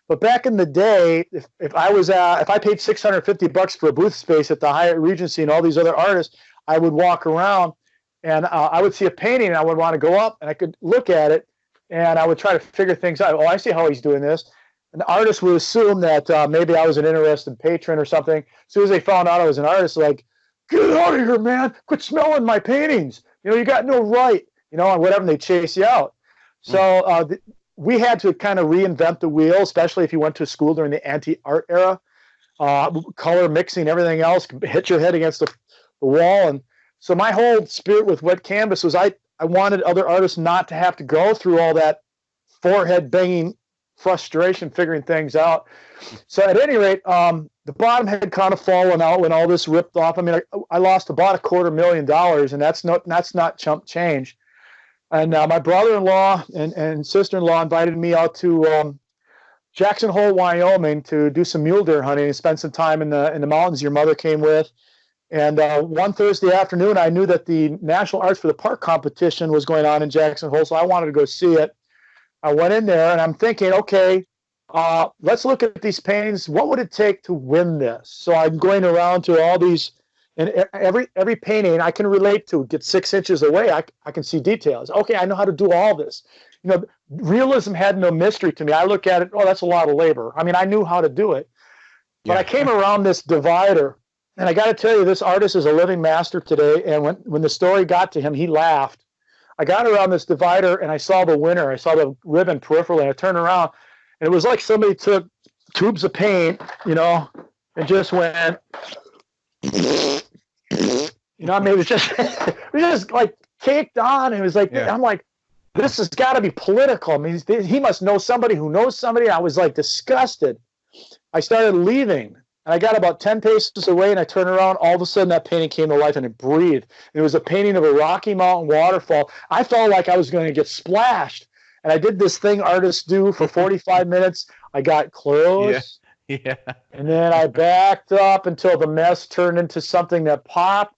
But back in the day, if I paid $650 for a booth space at the Hyatt Regency and all these other artists, I would walk around and I would see a painting and I would want to go up and I could look at it and I would try to figure things out. Oh, I see how he's doing this. And the artist would assume that maybe I was an interested patron or something. As soon as they found out I was an artist, like, get out of here, man. Quit smelling my paintings. You got no right, and whatever, and they chase you out. So we had to kind of reinvent the wheel, especially if you went to school during the anti-art era. Color mixing, everything else, hit your head against the wall. And so my whole spirit with Wet Canvas was I wanted other artists not to have to go through all that forehead banging frustration figuring things out. So at any rate, the bottom had kind of fallen out when all this ripped off. I mean, I lost about $250,000, and that's not chump change. And my brother-in-law and sister-in-law invited me out to Jackson Hole, Wyoming, to do some mule deer hunting and spend some time in the mountains. Your mother came with. And one Thursday afternoon, I knew that the National Arts for the Park competition was going on in Jackson Hole, so I wanted to go see it. I went in there, and I'm thinking, okay, let's look at these paintings. What would it take to win this? So I'm going around to all these, and every painting I can relate to, get 6 inches away, I can see details. Okay, I know how to do all this. Realism had no mystery to me. I look at it, oh, that's a lot of labor. I mean, I knew how to do it. But I came around this divider, and I got to tell you, this artist is a living master today, and when the story got to him, he laughed. I got around this divider and I saw the winner. I saw the ribbon peripherally. And I turned around and it was like somebody took tubes of paint, and just went, I mean, it was just like caked on. It was like, I'm like, this has got to be political. I mean, he must know somebody who knows somebody. I was like disgusted. I started leaving. And I got about 10 paces away, and I turned around. All of a sudden, that painting came to life, and it breathed. It was a painting of a Rocky Mountain waterfall. I felt like I was going to get splashed. And I did this thing artists do for 45 minutes. I got close, and then I backed up until the mess turned into something that popped.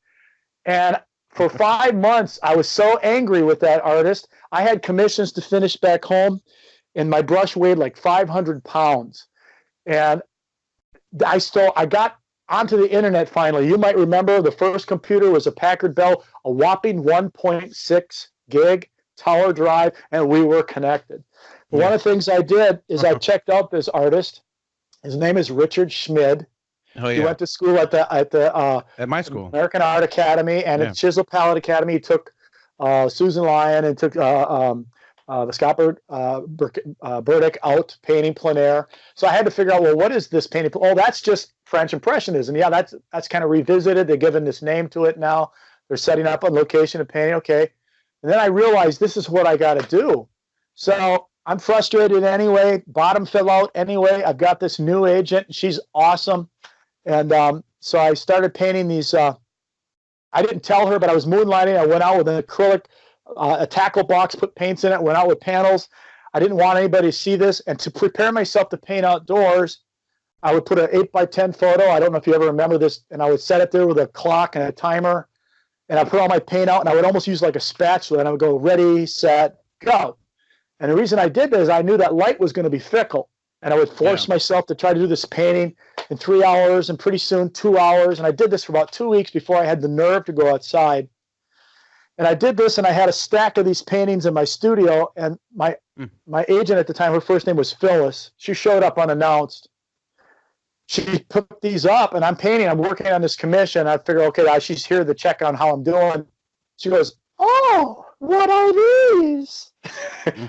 And for 5 months, I was so angry with that artist. I had commissions to finish back home, and my brush weighed like 500 pounds. And I got onto the internet finally. You might remember the first computer was a Packard Bell, a whopping 1.6 gig tower drive, and we were connected. One of the things I did is I checked out this artist. His name is Richard Schmid. Oh, yeah. He went to school at my school, American Art Academy, and at Chisel Palette Academy. He took Susan Lyon and took the Scott Burdick out painting plein air. So I had to figure out, well, what is this painting? Oh, that's just French Impressionism. Yeah, that's kind of revisited. They're giving this name to it now. They're setting up a location of painting. Okay. And then I realized this is what I got to do. So I'm frustrated anyway. Bottom fell out anyway. I've got this new agent. She's awesome. And so I started painting these. I didn't tell her, but I was moonlighting. I went out with an acrylic, a tackle box, put paints in it, went out with panels. I didn't want anybody to see this. And to prepare myself to paint outdoors, I would put an 8x10 photo. I don't know if you ever remember this. And I would set it there with a clock and a timer. And I put all my paint out, and I would almost use like a spatula. And I would go, ready, set, go. And the reason I did that is I knew that light was going to be fickle. And I would force myself to try to do this painting in 3 hours, and pretty soon 2 hours. And I did this for about 2 weeks before I had the nerve to go outside. And I did this, and I had a stack of these paintings in my studio. And my agent at the time, her first name was Phyllis. She showed up unannounced. She put these up, and I'm painting. I'm working on this commission. I figure, okay, she's here to check on how I'm doing. She goes, "Oh, what are these?"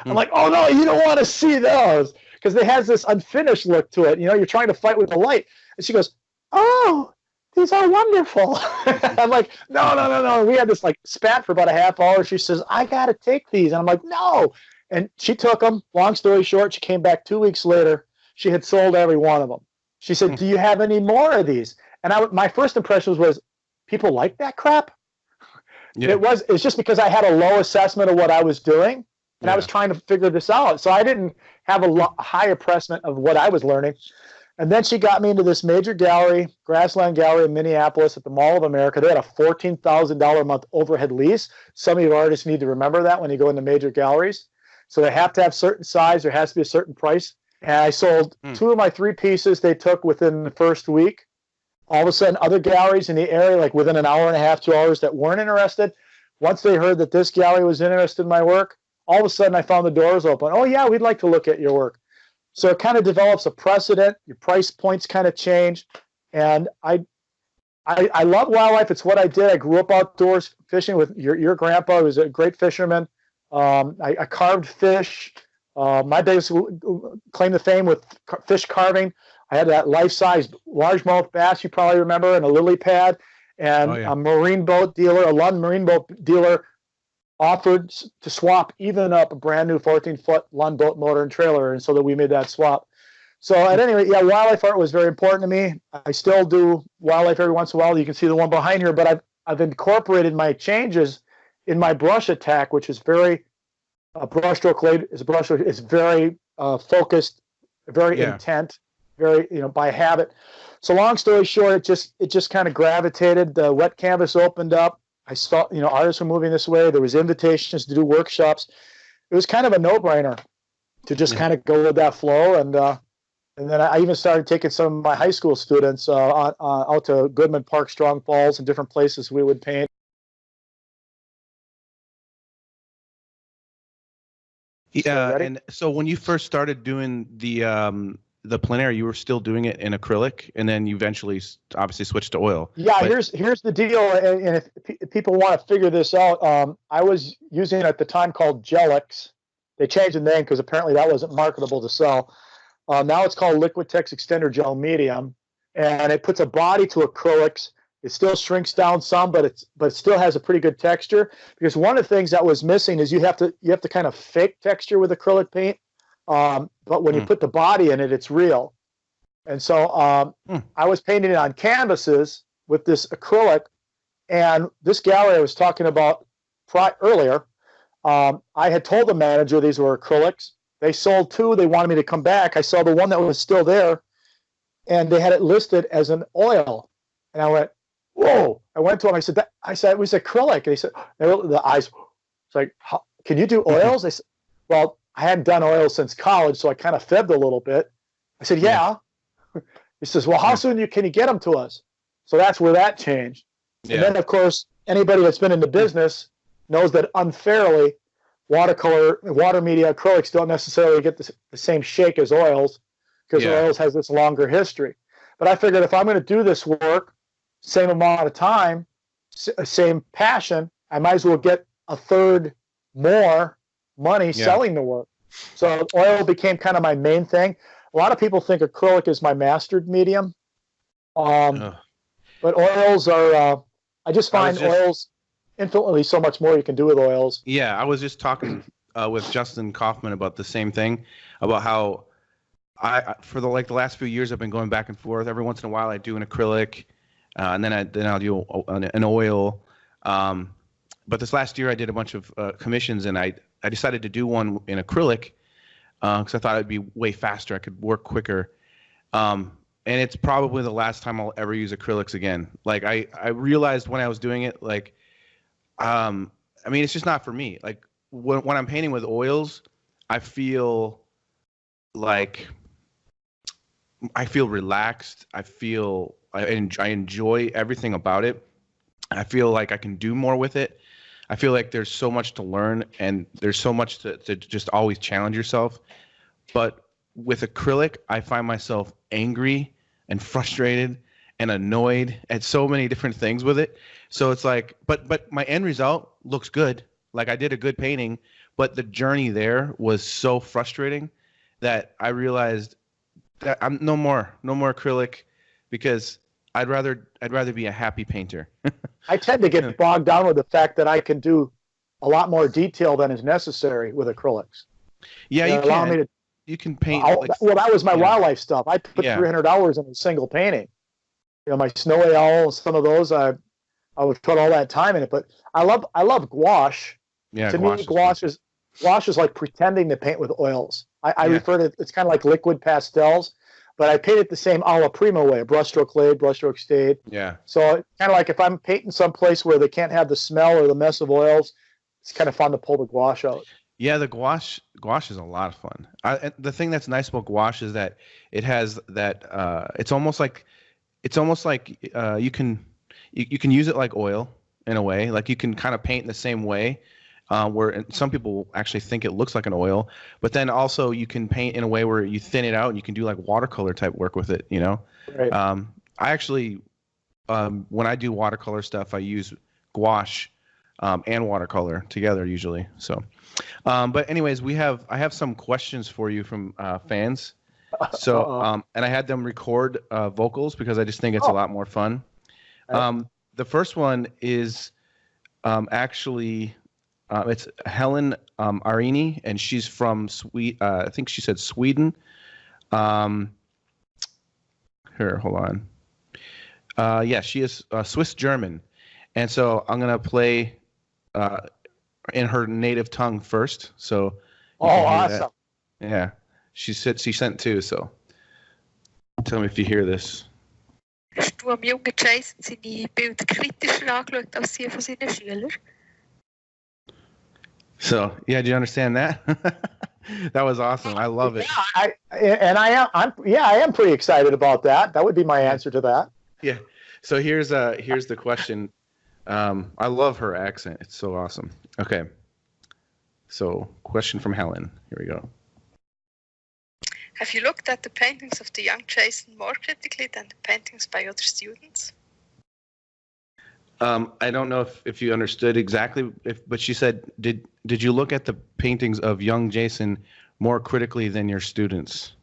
I'm like, "Oh no, you don't want to see those," because they has this unfinished look to it. You know, you're trying to fight with the light. And she goes, "Oh, these are wonderful." I'm like, no. We had this like spat for about a half hour. She says, "I got to take these." And I'm like, "No." And she took them. Long story short, she came back 2 weeks later. She had sold every one of them. She said, "Do you have any more of these?" And my first impression was, people like that crap? Yeah. It's just because I had a low assessment of what I was doing, and I was trying to figure this out. So I didn't have a high assessment of what I was learning. And then she got me into this major gallery, Grassland Gallery in Minneapolis at the Mall of America. They had a $14,000 a month overhead lease. Some of you artists need to remember that when you go into major galleries. So they have to have certain size. There has to be a certain price. And I sold 2 of my 3 pieces they took within the first week. All of a sudden, other galleries in the area, like within an hour and a half, 2 hours, that weren't interested, once they heard that this gallery was interested in my work, all of a sudden I found the doors open. "Oh, yeah, we'd like to look at your work." So it kind of develops a precedent. Your price points kind of change. And I love wildlife. It's what I did. I grew up outdoors fishing with your grandpa. He was a great fisherman. I carved fish. My biggest claim to fame with fish carving, I had that life-size largemouth bass you probably remember, and a lily pad, and a marine boat dealer, a Lund marine boat dealer, offered to swap even up a brand new 14-foot Lund boat motor and trailer, and so that we made that swap. So at any rate, wildlife art was very important to me. I still do wildlife every once in a while. You can see the one behind here, but I've incorporated my changes in my brush attack, which is very brushstroke is very focused, very intent, very by habit. So long story short, it just kind of gravitated. The wet canvas opened up. I saw artists were moving this way. There was invitations to do workshops. It was kind of a no-brainer to just kind of go with that flow. And then I even started taking some of my high school students out to Goodman Park, Strong Falls, and different places we would paint. Yeah, and so when you first started doing the plein air, you were still doing it in acrylic, and then you eventually obviously switched to oil. Yeah, but here's the deal, and if people want to figure this out, I was using at the time called Gelix. They changed the name because apparently that wasn't marketable to sell. Now it's called Liquitex Extender Gel Medium, and it puts a body to acrylics. It still shrinks down some, but it still has a pretty good texture. Because one of the things that was missing is you have to kind of fake texture with acrylic paint. But when you put the body in it, it's real. And so I was painting it on canvases with this acrylic, and this gallery I was talking about earlier, I had told the manager these were acrylics. They sold 2. They wanted me to come back. I saw the one that was still there, and they had it listed as an oil. And I went, "Whoa!" I went to him. I said, "It was acrylic." And he said, the eyes, it's like, "Can you do oils?" I said, "Well, I hadn't done oils since college, so I kind of fibbed a little bit." I said, "Yeah." He says, "Well, how soon can you get them to us?" So that's where that changed. And then, of course, anybody that's been in the business knows that unfairly, water media acrylics don't necessarily get the same shake as oils, because oils has this longer history. But I figured if I'm going to do this work, same amount of time, same passion, I might as well get a third more money selling the work. So oil became kind of my main thing. A lot of people think acrylic is my mastered medium. But oils are, I just find oils infinitely so much more you can do with oils. Yeah, I was just talking with Justin Kaufman about the same thing, about how for the last few years I've been going back and forth. Every once in a while I do an acrylic, and then I'll do an oil. But this last year I did a bunch of commissions, and I decided to do one in acrylic because I thought it'd be way faster. I could work quicker. And it's probably the last time I'll ever use acrylics again. Like I realized when I was doing it, I mean, it's just not for me. Like when I'm painting with oils, I feel relaxed. I enjoy everything about it. I feel like I can do more with it. I feel like there's so much to learn and there's so much to just always challenge yourself. But with acrylic, I find myself angry and frustrated and annoyed at so many different things with it. So it's like, but my end result looks good. Like I did a good painting, but the journey there was so frustrating that I realized that I'm no more acrylic, because I'd rather be a happy painter. I tend to get bogged down with the fact that I can do a lot more detail than is necessary with acrylics. Yeah, you can. You can paint. Well, that was my wildlife stuff. I put 300 hours in a single painting. You know, my snow owl, some of those, I would put all that time in it. But I love gouache. Yeah, to me, gouache is like pretending to paint with oils. I refer to it's kind of like liquid pastels, but I paint it the same alla prima way: brushstroke laid, brushstroke stayed. Yeah. So kind of like if I'm painting someplace where they can't have the smell or the mess of oils, it's kind of fun to pull the gouache out. Yeah, the gouache is a lot of fun. The thing that's nice about gouache is that it has that it's almost like you can use it like oil in a way. Like you can kind of paint in the same way, where some people actually think it looks like an oil, but then also you can paint in a way where you thin it out and you can do like watercolor type work with it. You know, right. I actually when I do watercolor stuff, I use gouache and watercolor together usually. So. But anyways, I have some questions for you from fans. So and I had them record vocals because I just think it's a lot more fun. The first one is actually it's Helen Arini, and she's from I think she said Sweden. Here, hold on. Yeah, she is Swiss German, and so I'm gonna play in her native tongue first. So awesome. That. Yeah, she sent two. So tell me if you hear this. Hast du am jungen Jason seine Bilder kritischer angeschaut als die von seinen Schülern? So yeah, do you understand that? That was awesome. I love it. I am pretty excited about that. That would be my answer to that. Yeah. So here's the question. I love her accent. It's so awesome. Okay. So, question from Helen. Here we go. Have you looked at the paintings of the young Jason more critically than the paintings by other students? I don't know if you understood exactly, but she said, did you look at the paintings of young Jason more critically than your students?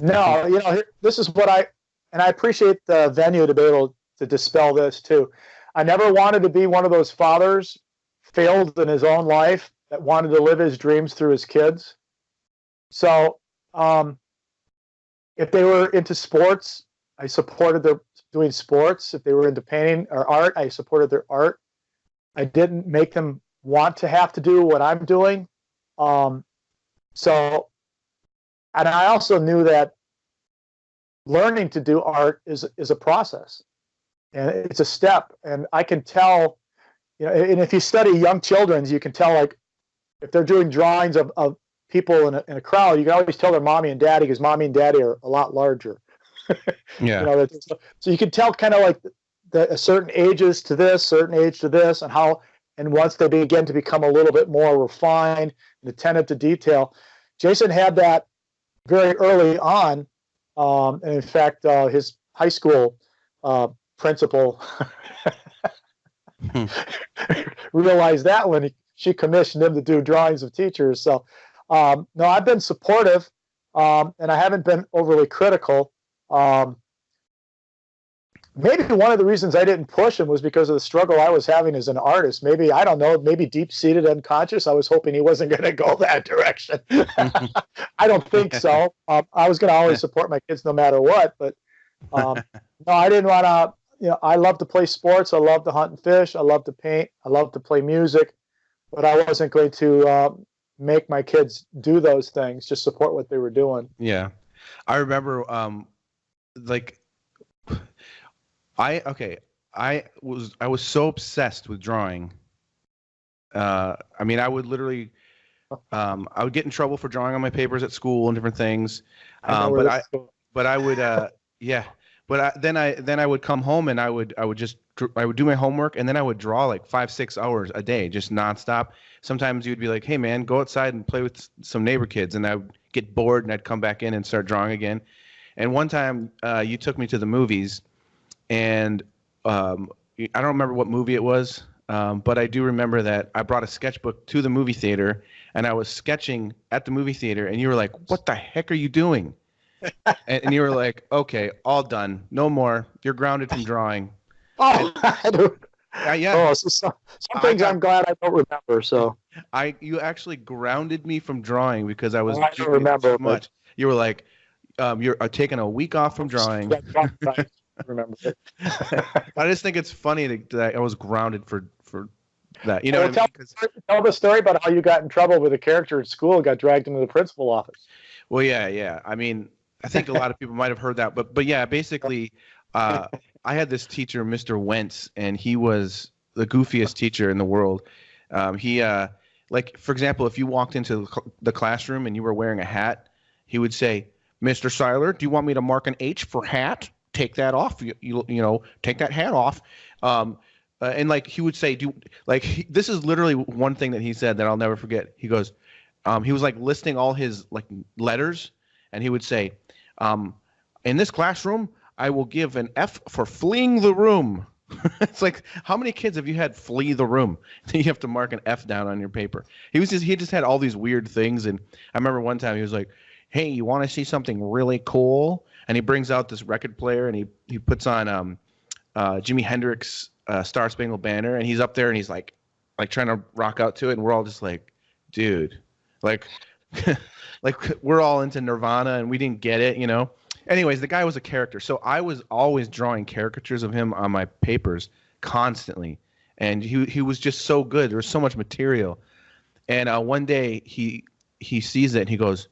No, this is what I appreciate the venue to be able to dispel this too. I never wanted to be one of those fathers failed in his own life that wanted to live his dreams through his kids. So if they were into sports, I supported their doing sports. If they were into painting or art, I supported their art. I didn't make them want to have to do what I'm doing. And I also knew that learning to do art is a process, and it's a step. And I can tell, and if you study young children, you can tell, like, if they're doing drawings of people in a crowd, you can always tell they're mommy and daddy, because mommy and daddy are a lot larger. Yeah. So you can tell kind of like a certain ages to this, certain age to this, and once they begin to become a little bit more refined and attentive to detail. Jason had that very early on. And in fact, his high school principal realized that when she commissioned him to do drawings of teachers. So, no, I've been supportive, and I haven't been overly critical. Maybe one of the reasons I didn't push him was because of the struggle I was having as an artist. Maybe, I don't know, maybe deep-seated unconscious. I was hoping he wasn't going to go that direction. I don't think so. I was going to always support my kids no matter what. But no, I didn't want to. I love to play sports. I love to hunt and fish. I love to paint. I love to play music. But I wasn't going to make my kids do those things. Just support what they were doing. Yeah, I remember. I was so obsessed with drawing. I mean, I would literally, I would get in trouble for drawing on my papers at school and different things. But I would, But then I would come home and I would do my homework, and then I would draw like 5-6 hours a day, just nonstop. Sometimes you'd be like, "Hey man, go outside and play with some neighbor kids," and I would get bored and I'd come back in and start drawing again. And one time you took me to the movies, and I don't remember what movie it was, but I do remember that I brought a sketchbook to the movie theater, and I was sketching at the movie theater, and you were like, "What the heck are you doing?" and you were like, "Okay, all done, no more. You're grounded from drawing." Oh, I do. Yeah. Oh, so some things I'm glad I don't remember. So you actually grounded me from drawing because I was I don't remember so much. You were like, you're taking a week off from drawing. I remember it. I just think it's funny that I was grounded for that. You know, Well, tell the story about how you got in trouble with a character at school and got dragged into the principal office. Well, yeah. I mean, I think a lot of people might have heard that, but yeah, basically, I had this teacher, Mr. Wentz, and he was the goofiest teacher in the world. He like, for example, if you walked into the classroom and you were wearing a hat, he would say, "Mr. Seiler, do you want me to mark an H for hat? Take that off. You know, take that hat off." And like he would say, this is literally one thing that he said that I'll never forget. He goes, he was like listing all his like letters, and he would say, "In this classroom, I will give an F for fleeing the room." It's like, how many kids have you had flee the room? You have to mark an F down on your paper. He just had all these weird things, and I remember one time he was like, "Hey, you want to see something really cool?" And he brings out this record player, and he puts on Jimi Hendrix Star Spangled Banner, and he's up there and he's like trying to rock out to it, and we're all just like, dude, like like we're all into Nirvana and we didn't get it, you know. Anyways, the guy was a character, so I was always drawing caricatures of him on my papers constantly, and he was just so good. There was so much material, and one day he sees it and he goes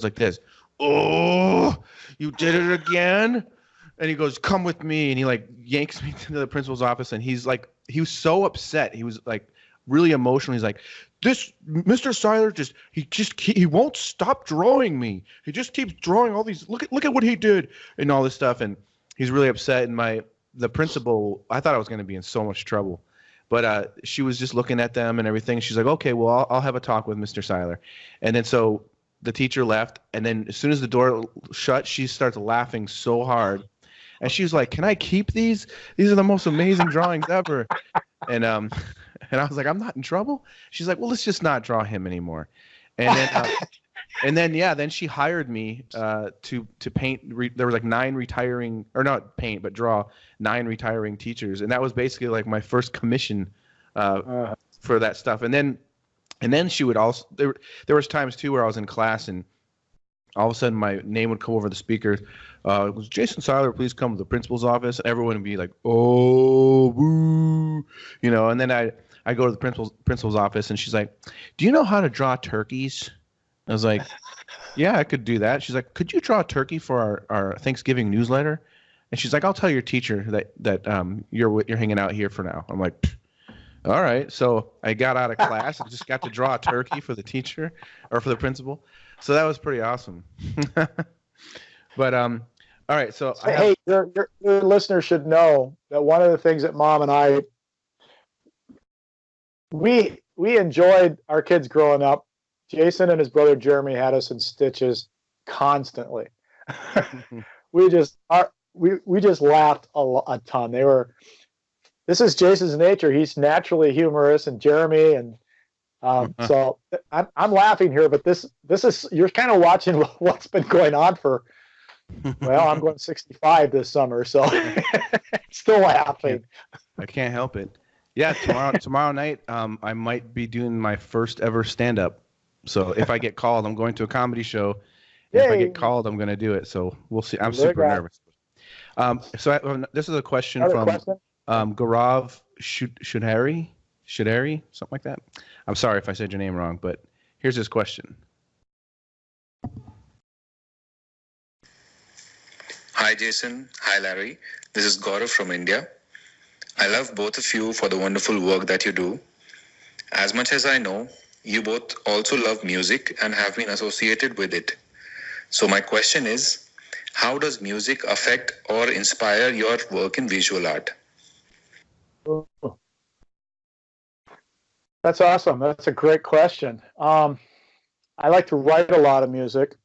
like this, "Oh, you did it again." And he goes, "Come with me." And he like yanks me to the principal's office. And he was so upset. He was like really emotional. He's like, "This Mr. Seiler he won't stop drawing me. He just keeps drawing all these. Look at what he did and all this stuff." And he's really upset. And the principal, I thought I was going to be in so much trouble, but she was just looking at them and everything. She's like, "Okay, well, I'll have a talk with Mr. Seiler." And then so the teacher left. And then as soon as the door shut, she starts laughing so hard. And she was like, "Can I keep these? These are the most amazing drawings ever." And I was like, "I'm not in trouble." She's like, "Well, let's just not draw him anymore." And then then she hired me to paint. There was like 9 retiring, or not paint, but draw 9 retiring teachers, and that was basically like my first commission for that stuff. And then she would also there was times too where I was in class and all of a sudden my name would come over the speaker. It was Jason Seiler, please come to the principal's office. Everyone would be like, "Oh, boo," you know. And then I go to the principal's office, and she's like, "Do you know how to draw turkeys?" I was like, "Yeah, I could do that." She's like, "Could you draw a turkey for our Thanksgiving newsletter?" And she's like, "I'll tell your teacher that you're hanging out here for now." I'm like, "All right." So I got out of class and just got to draw a turkey for the teacher or for the principal. So that was pretty awesome. But all right. So hey, your listeners should know that one of the things that Mom and I we enjoyed our kids growing up. Jason and his brother Jeremy had us in stitches constantly. we just laughed a ton. This is Jason's nature. He's naturally humorous, and Jeremy and so I'm laughing here, but this is, you're kind of watching what's been going on for. Well, I'm going 65 this summer, so still laughing. I can't help it. Yeah, tomorrow night, I might be doing my first ever stand-up. So if I get called, I'm going to a comedy show. If I get called, I'm going to do it. So we'll see. I'm super nervous. This is a question from Gaurav Shudhari, something like that. I'm sorry if I said your name wrong, but here's his question. Hi, Jason. Hi, Larry. This is Gaurav from India. I love both of you for the wonderful work that you do. As much as I know, you both also love music and have been associated with it. So my question is, How does music affect or inspire your work in visual art? That's awesome. That's a great question. I like to write a lot of music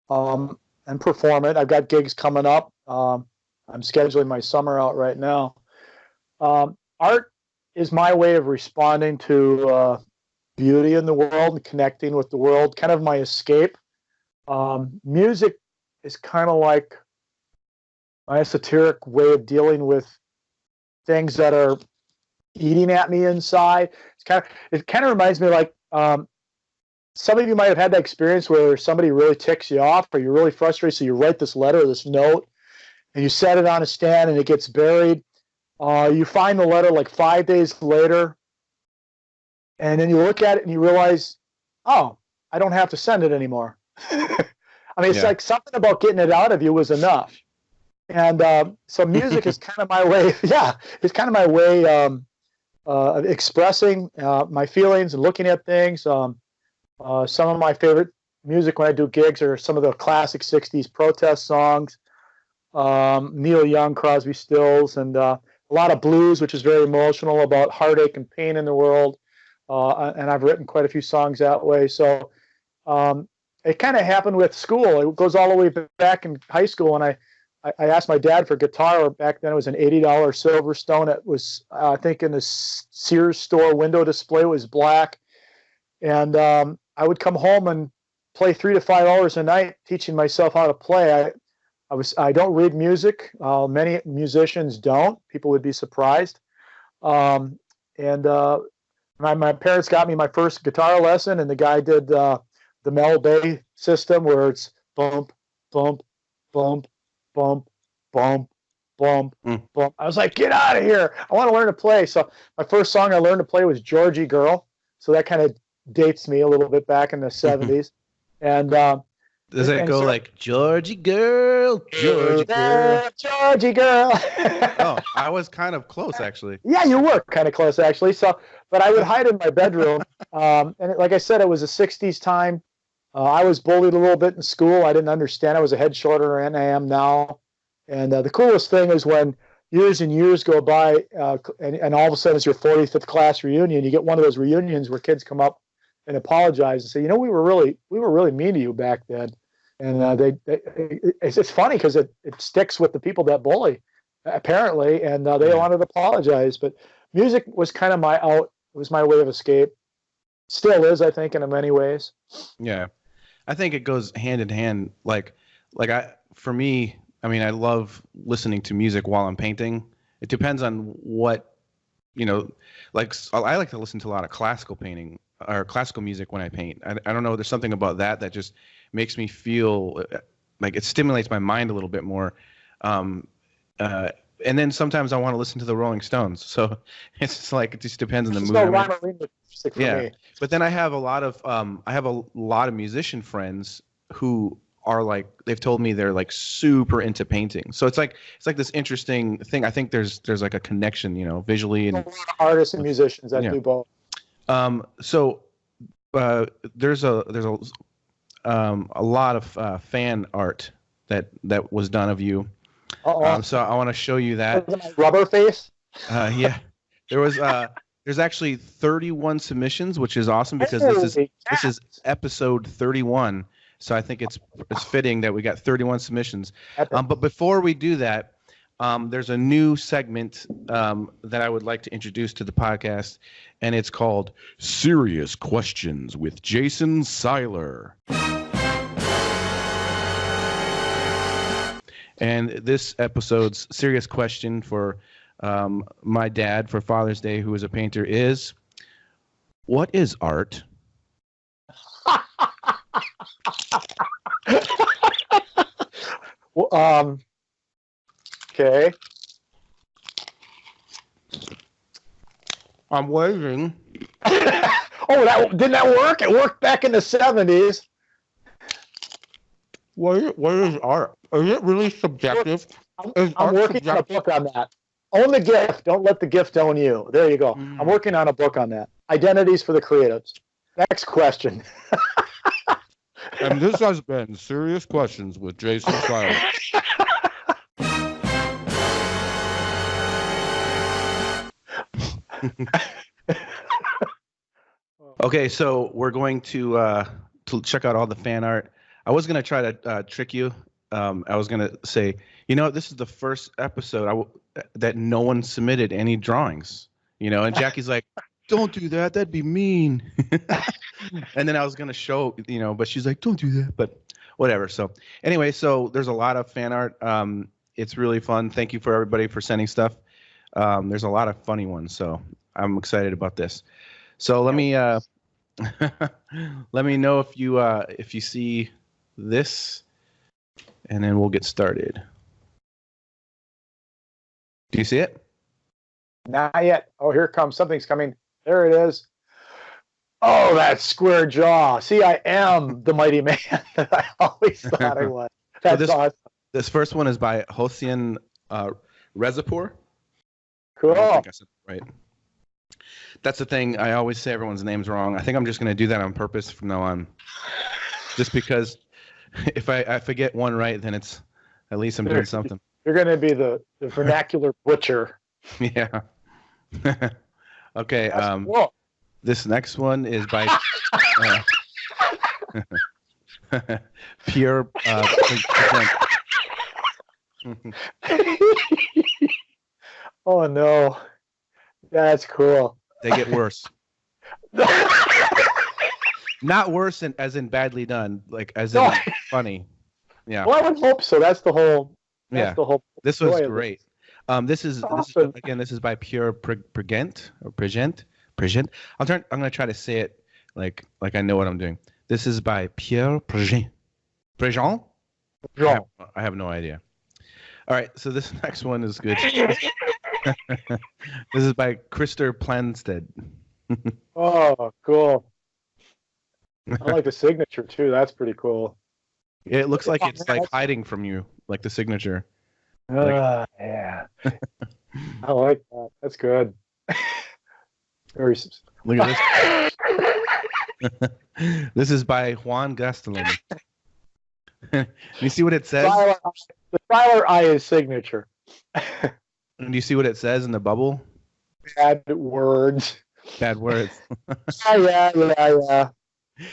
and perform it. I've got gigs coming up. I'm scheduling my summer out right now. Art is my way of responding to beauty in the world and connecting with the world, kind of my escape. Music is kind of like my esoteric way of dealing with things that are eating at me inside. It kind of reminds me like some of you might have had that experience where somebody really ticks you off or you're really frustrated, so you write this letter or this note and you set it on a stand and it gets buried. You find the letter like 5 days later and then you look at it and you realize, oh, I don't have to send it anymore. I mean, it's like something about getting it out of you was enough. And so music is kind of my way. Yeah, it's kind of my way of expressing my feelings and looking at things. Some of my favorite music when I do gigs are some of the classic 60s protest songs, Neil Young, Crosby, Stills, and a lot of blues, which is very emotional about heartache and pain in the world. And I've written quite a few songs that way. So it kind of happened with school. It goes all the way back in high school when I asked my dad for a guitar. Back then it was an $80 Silverstone. It was, I think, in the Sears store window display. It was black. And I would come home and play 3 to 5 hours a night teaching myself how to play. I don't read music. Many musicians don't. People would be surprised. My parents got me my first guitar lesson, and the guy did the Mel Bay system where it's bump, bump, bump, bump, bump, bump, bump. I was like, get out of here. I want to learn to play. So my first song I learned to play was Georgie Girl. So that kind of dates me a little bit back in the 70s. And does it go like Georgie Girl, Georgie Girl, Georgie Girl? Oh, I was kind of close actually. Yeah, you were kind of close actually. So, but I would hide in my bedroom. Like I said, it was a 60s time. I was bullied a little bit in school. I didn't understand. I was a head shorter than I am now. And the coolest thing is when years and years go by, and all of a sudden it's your 45th class reunion. You get one of those reunions where kids come up and apologize and say, you know, we were really mean to you back then. And it's funny because it sticks with the people that bully, apparently, and they wanted to apologize. But music was kind of my out. It was my way of escape. Still is, I think, in many ways. Yeah. I think it goes hand in hand. For me, I mean, I love listening to music while I'm painting. It depends on what, like I like to listen to a lot of classical painting or classical music when I paint. I don't know. There's something about that just makes me feel like it stimulates my mind a little bit more. And then sometimes I want to listen to the Rolling Stones. So it's just like, it just depends on the mood. Yeah. But then I have a lot of musician friends who are like, they've told me they're like super into painting. So it's like this interesting thing. I think there's like a connection, visually, and artists and musicians that do both. So there's a lot of fan art that was done of you. So I want to show you that. Rubber face? Yeah. There's actually 31 submissions, which is awesome because this is episode 31. So I think it's fitting that we got 31 submissions. But before we do that, there's a new segment that I would like to introduce to the podcast, and it's called Serious Questions with Jason Seiler. And this episode's serious question for my dad for Father's Day, who is a painter, is, what is art? Well, okay. I'm waiting. Didn't that work? It worked back in the 70s. What is art? Is it really subjective? I'm working on a book on that. Own the gift. Don't let the gift own you. There you go. I'm working on a book on that. Identities for the creatives. Next question. And this has been Serious Questions with Jason Seiler. Okay, so we're going to check out all the fan art. I was going to try to trick you. I was going to say, this is the first episode that no one submitted any drawings. And Jackie's like, don't do that. That'd be mean. And then I was going to show, but she's like, don't do that. But whatever. So anyway, so there's a lot of fan art. It's really fun. Thank you for everybody for sending stuff. There's a lot of funny ones. So I'm excited about this. So let me let me know if you see this, and then we'll get started. Do you see it? Not yet. Oh, here it comes. Something's coming. There it is. Oh, that square jaw. See, I am the mighty man that I always thought I was. That's awesome. This first one is by Hossein Rezapor. Cool. I think I said it right. That's the thing. I always say everyone's name's wrong. I think I'm just going to do that on purpose from now on. Just because if I forget one right, then it's at least I'm doing something. You're going to be the vernacular butcher. Yeah. Okay. Cool. This next one is by Pure. Oh, no. That's cool. They get worse. Not worse as in badly done, like as in funny. Yeah. Well, I would hope so. That's the whole. That's the whole. This was great. This is by Pure Pregent or Pregent. I'm gonna try to say it like I know what I'm doing. This is by Pure Pregent. Pregent? I have no idea. All right, so this next one is good. This is by Krister Planstead. Oh, cool. I like the signature too. That's pretty cool. It looks like it's like hiding from you, like the signature. Yeah. I like that. That's good. Very. Look at this. This is by Juan Gastelum. You see what it says? The Seiler eye is signature. And do you see what it says in the bubble? Bad words. Bad words. Yeah.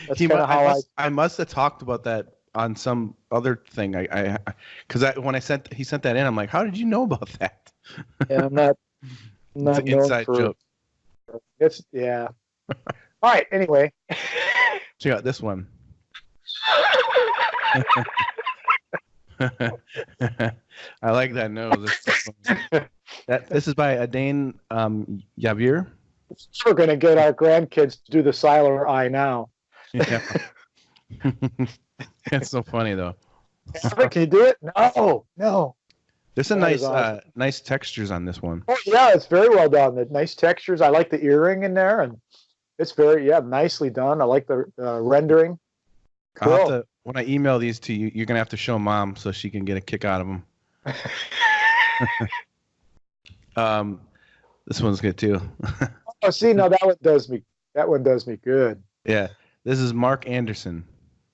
That's I must have talked about that on some other thing. Because when he sent that in, I'm like, how did you know about that? Yeah, I'm not it's an inside joke. It's All right. Anyway, check out this one. I like that nose. This is by Adain Yavir. We're going to get our grandkids to do the Seiler eye now. Yeah. It's so funny though. Can you do it? No. There's some nice textures on this one. Oh yeah, it's very well done. The nice textures. I like the earring in there, and it's very nicely done. I like the rendering. Cool. When I email these to you, you're gonna have to show Mom so she can get a kick out of them. This one's good too. Oh, see, no, that one does me good. Yeah, this is Mark Anderson.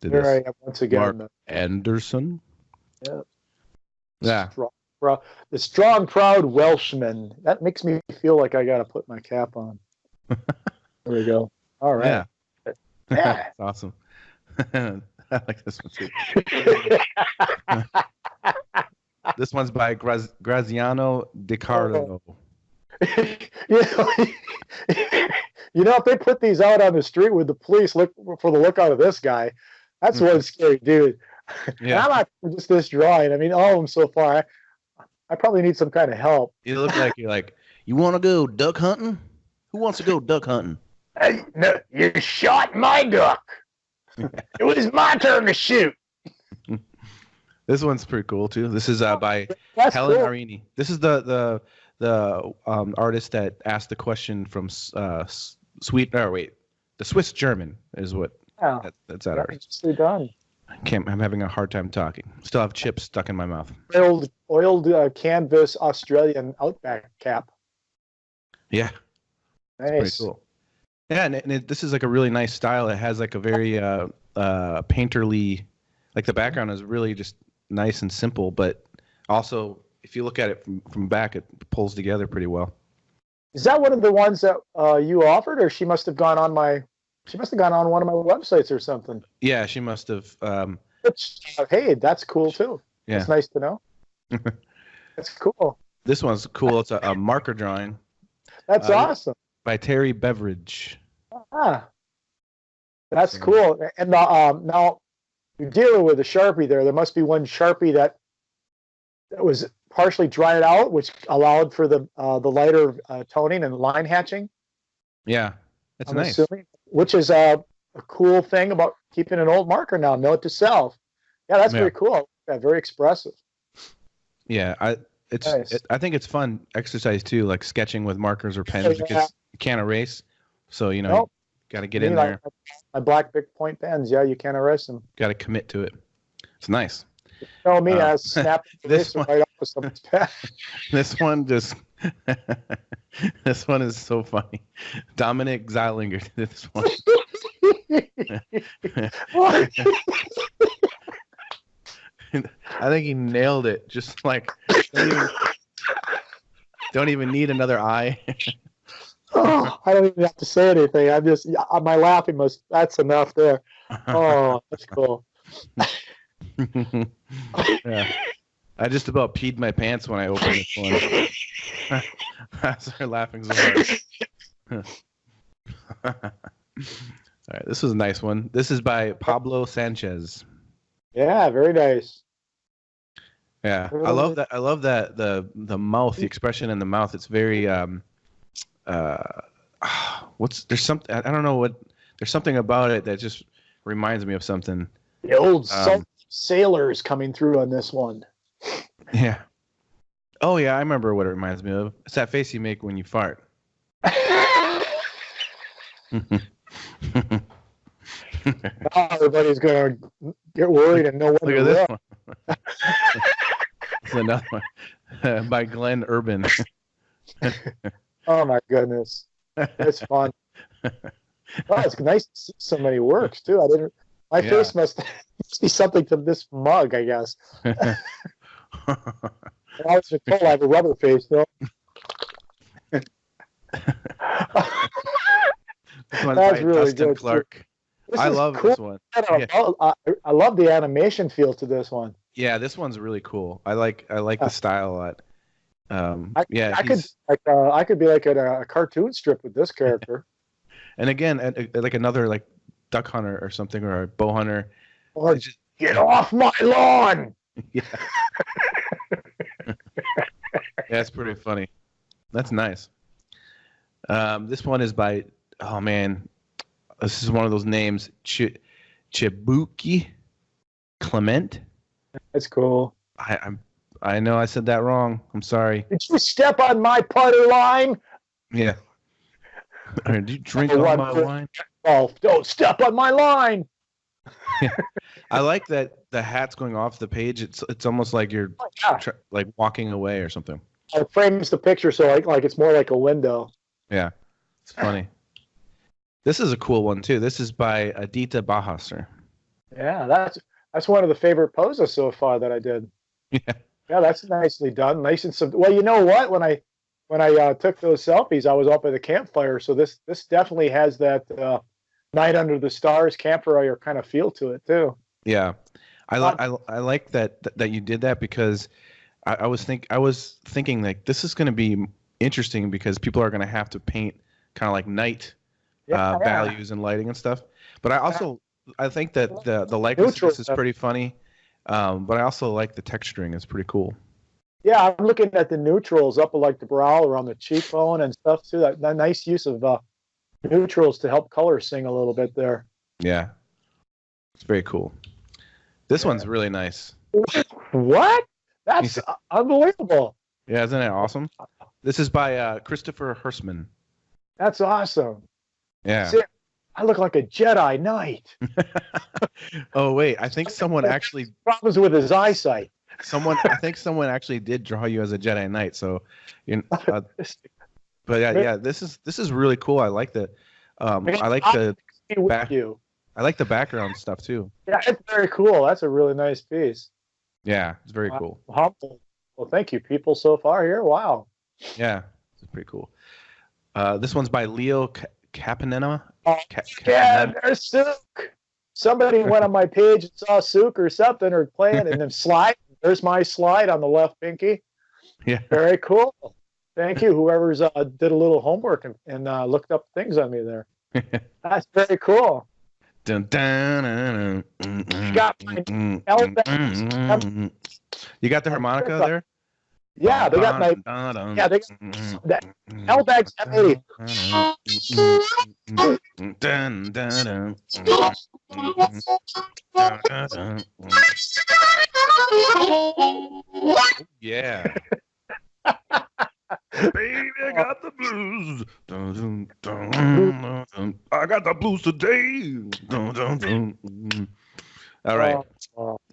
Here I am once again. Mark Anderson. Yeah. Yeah. The strong, proud Welshman. That makes me feel like I got to put my cap on. There we go. All right. Yeah. That's awesome. I like this one too. This one's by Graziano Di Carlo. If they put these out on the street with the police, look for the look out of this guy. That's one scary dude. Yeah. I'm not just this drawing. I mean, all of them so far. I probably need some kind of help. You look like you want to go duck hunting? Who wants to go duck hunting? No, you shot my duck. It was my turn to shoot. This one's pretty cool too. This is by Helen Arini. This is the artist that asked the question from the Swiss German is what. Yeah, that's that artist. Nicely done. I'm having a hard time talking. Still have chips stuck in my mouth. Oiled canvas Australian Outback cap. Yeah. Nice. Pretty cool. Yeah, and this is like a really nice style. It has like a very painterly, like the background is really just nice and simple, but also if you look at it from back, it pulls together pretty well. Is that one of the ones that you offered, or she must have gone on one of my websites or something? Yeah, she must have. Hey, that's cool too. Yeah. It's nice to know. That's cool. This one's cool. It's a marker drawing. That's awesome. By Terry Beveridge. Ah, that's cool. And now you're dealing with a Sharpie there. There must be one Sharpie that was partially dried out, which allowed for the lighter toning and line hatching. Yeah, that's I'm nice. assuming, which is a cool thing about keeping an old marker now. Note to self. Yeah, that's very cool. Yeah, very expressive. Yeah, I think it's fun exercise too, like sketching with markers or pens because you can't erase. So you got to get in there. My black big point pens, you can't erase them. Got to commit to it. It's nice. Tell me, I snapped this one right off of someone's pen. This one just. This one is so funny. Dominic Zeilinger did this one. I think he nailed it. Just like don't even need another eye. I don't even have to say anything. I'm just my laughing that's enough there. Oh, that's cool. Yeah. I just about peed my pants when I opened this one. I started laughing so hard. All right, this was a nice one. This is by Pablo Sanchez. Yeah, very nice. Yeah, I love that. I love that the mouth, the expression in the mouth. It's very there's something, I don't know what, there's something about it that just reminds me of something. The old Seiler is coming through on this one. Yeah. Oh yeah, I remember what it reminds me of. It's that face you make when you fart. Now everybody's gonna get worried and know what. Look at this one. It's another one by Glenn Urban. Oh my goodness, it's fun. Oh, it's nice to see so many works too. My face must be something to this mug, I guess. I was told I have a rubber face, though. That's really Dustin good. Clark. I love cool. This one. I love the animation feel to this one. Yeah, this one's really cool. I like the style a lot. I could be like a cartoon strip with this character. And again, like another like duck hunter or something, or a bow hunter. Or just get off my lawn. Yeah. That's pretty funny. That's nice. This one is by, oh man, this is one of those names, Chibuki Clement. That's cool. I know I said that wrong. I'm sorry. Did you step on my putter line? Yeah. Did you drink all my wine? Oh, don't step on my line. Yeah. I like that the hat's going off the page. It's almost like you're like walking away or something. It frames the picture so like it's more like a window. Yeah, it's funny. This is a cool one too. This is by Adita Bahasar. Yeah, that's one of the favorite poses so far that I did. Yeah. Yeah, that's nicely done. Nice and simple. Well, you know what? When I took those selfies, I was up at the campfire, so this definitely has that night under the stars campfire kind of feel to it too. Yeah, I like that you did that because I was thinking like this is going to be interesting because people are going to have to paint kind of like night values and lighting and stuff. But I think that the likeness of this is pretty funny. But I also like the texturing. It's pretty cool. Yeah, I'm looking at the neutrals up like the brow around the cheekbone and stuff too. That nice use of neutrals to help color sing a little bit there. Yeah, it's very cool. This one's really nice. What? That's unbelievable. Yeah, isn't it awesome? This is by Christopher Hersman. That's awesome. Yeah. See, I look like a Jedi Knight. Oh wait, I think someone actually problems with his eyesight. I think someone actually did draw you as a Jedi Knight. So, but yeah, this is really cool. I like that. I like the back. I like the background stuff too. Yeah, it's very cool. That's a really nice piece. Yeah, it's very cool. Humble. Well, thank you, people, so far here. Wow. Yeah, it's pretty cool. This one's by Leo Capanema. Yeah, there's Sook. Somebody went on my page and saw Sook or something or playing, and then slide. There's my slide on the left pinky. Yeah. Very cool. Thank you, whoever's did a little homework and looked up things on me there. That's very cool. Dun, dun, dun, You got my L-bags. You got the harmonica there? Yeah, they got my that L-bags M80. Yeah. Baby, I got the blues. Dun, dun, dun, dun, dun. I got the blues today. Dun, dun, dun. All right.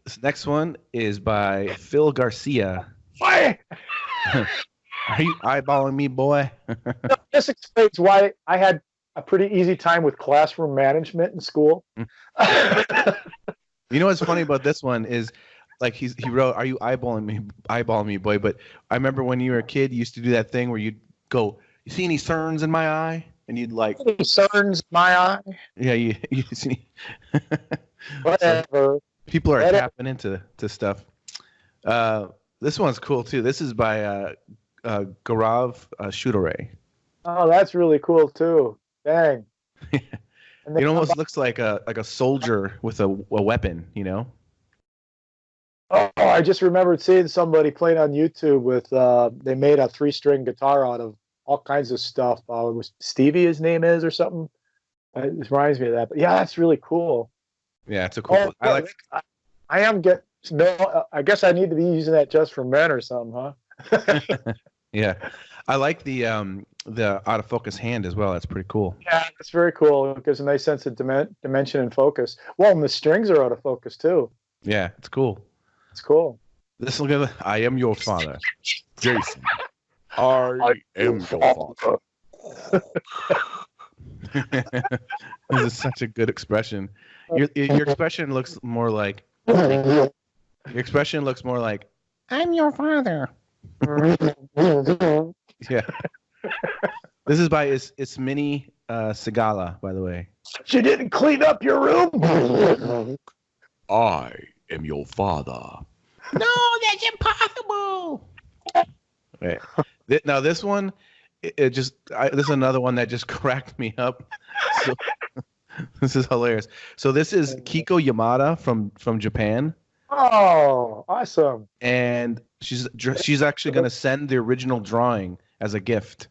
This next one is by Phil Garcia. Why? Are you eyeballing me, boy? This explains why I had a pretty easy time with classroom management in school. You know what's funny about this one is, like he wrote, "Are you eyeballing me, boy?" But I remember when you were a kid, you used to do that thing where you'd go, "You see any cerns in my eye?" And you'd like, "Any cerns in my eye?" Yeah, you see. Whatever. So people are tapping into stuff. This one's cool too. This is by Gaurav Shudore. Oh, that's really cool too. Dang. It almost looks like a soldier with a weapon, you know? Oh, I just remembered seeing somebody playing on YouTube with they made a 3-string guitar out of all kinds of stuff. It was Stevie, his name is, or something. It reminds me of that. But yeah, that's really cool. Yeah, it's a cool. I guess I need to be using that just for men or something, huh? Yeah, I like the out of focus hand as well. That's pretty cool. Yeah, that's very cool. It gives a nice sense of dimension and focus. Well, and the strings are out of focus too. Yeah, it's cool. It's cool. This will give. I am your father, Jason. I am your father. This is such a good expression. Your expression looks more like. Your expression looks more like, I'm your father. Yeah. This is by Ismini Segala, by the way. You didn't clean up your room? I am your father. No, that's impossible. Right. Now this one, this is another one that just cracked me up. So, this is hilarious. So this is Kiko Yamada from Japan. Oh, awesome! And she's actually going to send the original drawing as a gift.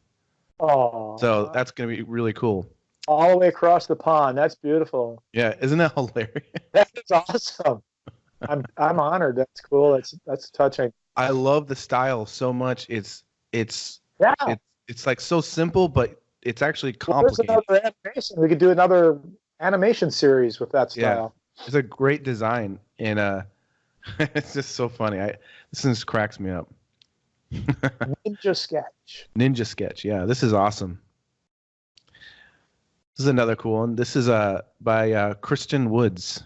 Oh, so that's going to be really cool. All the way across the pond. That's beautiful. Yeah, isn't that hilarious? That's awesome. I'm honored. That's cool. That's touching. I love the style so much. It's like so simple, but it's actually complicated. Well, there's another animation. We could do another animation series with that style. Yeah, it's a great design, and it's just so funny. This just cracks me up. Ninja Sketch. Yeah, this is awesome. This is another cool one. This is by Kristen Woods.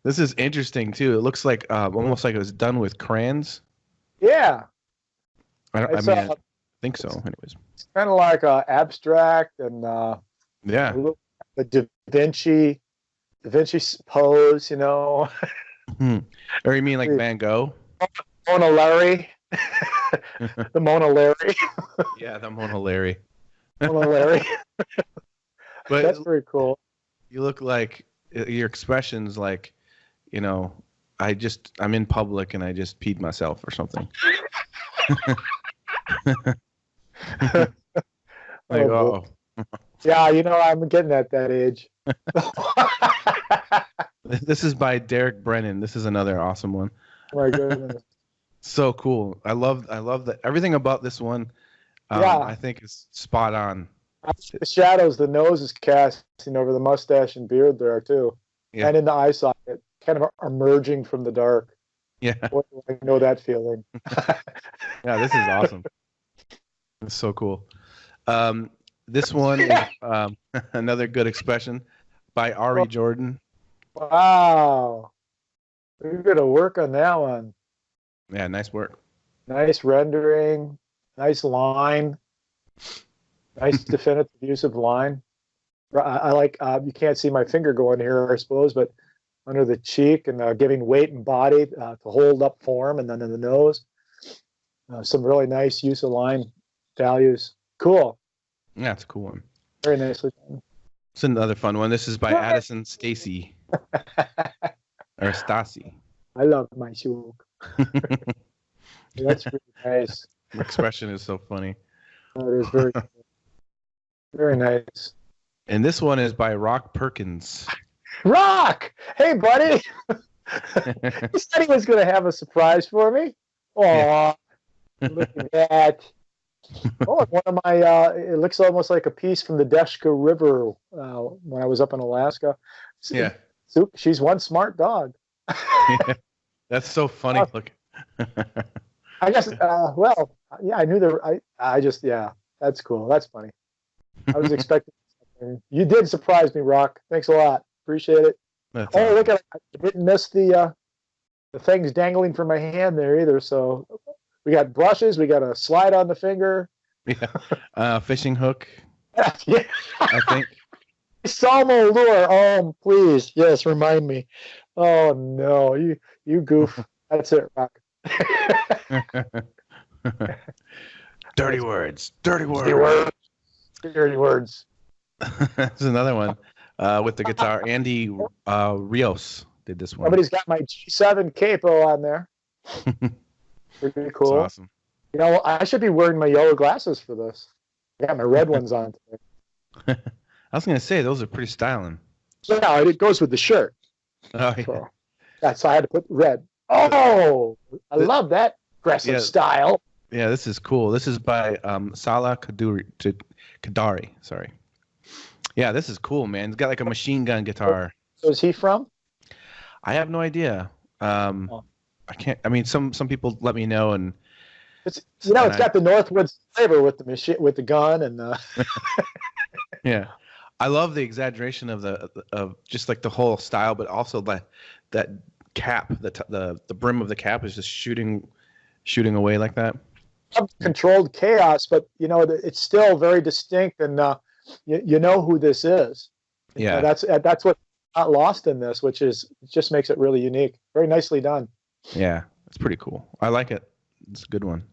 This is interesting too. It looks like almost like it was done with crayons. Yeah. I think so. Anyways, it's kind of like abstract and yeah, the Da Vinci pose, you know. Or you mean like Van Gogh? Mona Larry. The Mona Larry. Yeah, the Mona Larry. Mona Larry. But that's very cool. You look like your expressions like, you know, I'm in public and I just peed myself or something. Like, oh. Yeah, you know, I'm getting at that age. This is by Derek Brennan. This is another awesome one. My goodness. So cool. I love that. Everything about this one, I think is spot on. The shadows, the nose is casting over the mustache and beard there too. Yeah. And in the eye socket, kind of emerging from the dark. Yeah. I know that feeling. Yeah, this is awesome. It's so cool. This one is another good expression. by Ari Jordan. Wow. We're going to work on that one. Yeah, nice work. Nice rendering. Nice line. Nice definitive use of line. I like, you can't see my finger going here, I suppose, but under the cheek and giving weight and body to hold up form, and then in the nose. Some really nice use of line values. Cool. Yeah, it's a cool one. Very nicely done. It's another fun one. This is by Addison Stacy. Or Stasi. I love my shoe. That's really nice. The expression is so funny. Oh, it is very, very nice. And this one is by Rock Perkins. Rock! Hey, buddy! He said he was going to have a surprise for me. Oh, yeah. Look at that. Oh, one of my, it looks almost like a piece from the Deshka River when I was up in Alaska. Yeah. So she's one smart dog. Yeah. That's so funny. Look. I guess, well, yeah, I knew there, I just, yeah, that's cool. That's funny. I was expecting something. You did surprise me, Rock. Thanks a lot. Appreciate it. That's oh, awesome. Look at it. I didn't miss the things dangling from my hand there either. So we got brushes. We got a slide on the finger. Yeah. Fishing hook. Yeah. I think. Salmo lure. Oh, please. Yes, remind me. Oh, no. You goof. That's it, Rock. Dirty words. Dirty words. Dirty words. Dirty words. That's another one with the guitar. Andy Rios did this one. Somebody's got my G7 capo on there. Pretty cool. That's awesome. You know, I should be wearing my yellow glasses for this. I got my red ones on today. I was going to say, those are pretty styling. Yeah, it goes with the shirt. Oh, yeah. So, I had to put red. Oh, I love that aggressive style. Yeah, this is cool. This is by Salah Kadari. Sorry. Yeah, this is cool, man. It's got like a machine gun guitar. So is he from? I have no idea. I can't. I mean, some people let me know, and it's got the Northwoods flavor with the machine, with the gun, and yeah. I love the exaggeration of just like the whole style, but also that cap, the brim of the cap is just shooting away like that. Controlled chaos, but it's still very distinct, and you know who this is. Yeah, that's what's not lost in this, which just makes it really unique. Very nicely done. Yeah, it's pretty cool. I like it. It's a good one.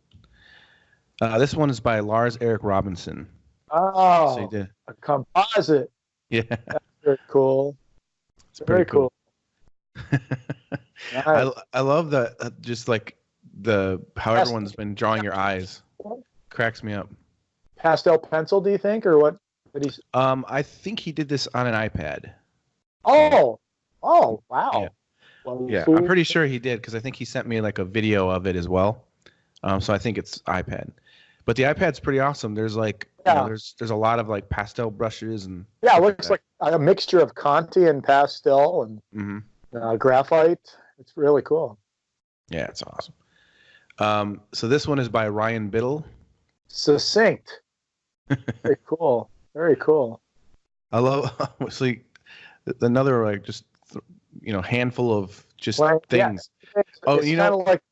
This one is by Lars Eric Robinson. Oh, so did a composite. Yeah, that's very cool. It's very cool. Nice. I love the just like how everyone's been drawing your eyes. Cracks me up. Pastel pencil, do you think, or what? I think he did this on an iPad. Oh, wow. Yeah, well, yeah, I'm pretty sure he did because I think he sent me like a video of it as well. So I think it's iPad. But the iPad's pretty awesome. There's like there's a lot of like pastel brushes and it looks like a mixture of Conti and pastel and graphite. It's really cool. Yeah, it's awesome. So this one is by Ryan Biddle. Succinct. Very cool. Very cool. I love another like just handful of just things. Yeah, it's like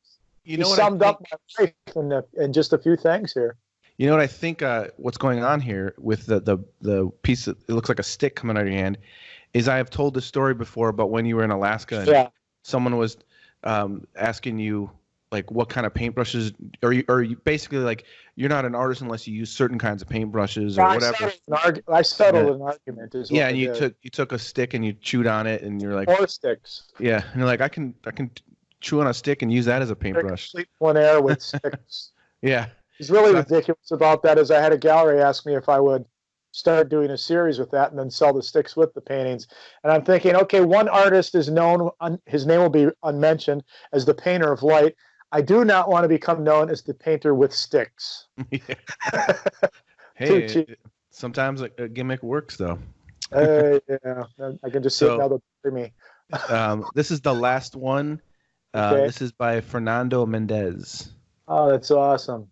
you summed up my life in just a few things here. You know what I think? What's going on here with the piece that it looks like a stick coming out of your hand is I have told this story before about when you were in Alaska and someone was asking you like what kind of paintbrushes, or you basically like you're not an artist unless you use certain kinds of paintbrushes or whatever. I settled an argument. Yeah, and you took a stick and you chewed on it, and you're like 4 sticks. Yeah, and you're like I can chew on a stick and use that as a paintbrush. Plein air with sticks. Yeah. It's really ridiculous about that is I had a gallery ask me if I would start doing a series with that and then sell the sticks with the paintings. And I'm thinking, okay, one artist is known, his name will be unmentioned, as the painter of light. I do not want to become known as the painter with sticks. Hey, sometimes a gimmick works though. Yeah, I can just see it now that for me. This is the last one. Okay. This is by Fernando Mendez. Oh, that's awesome.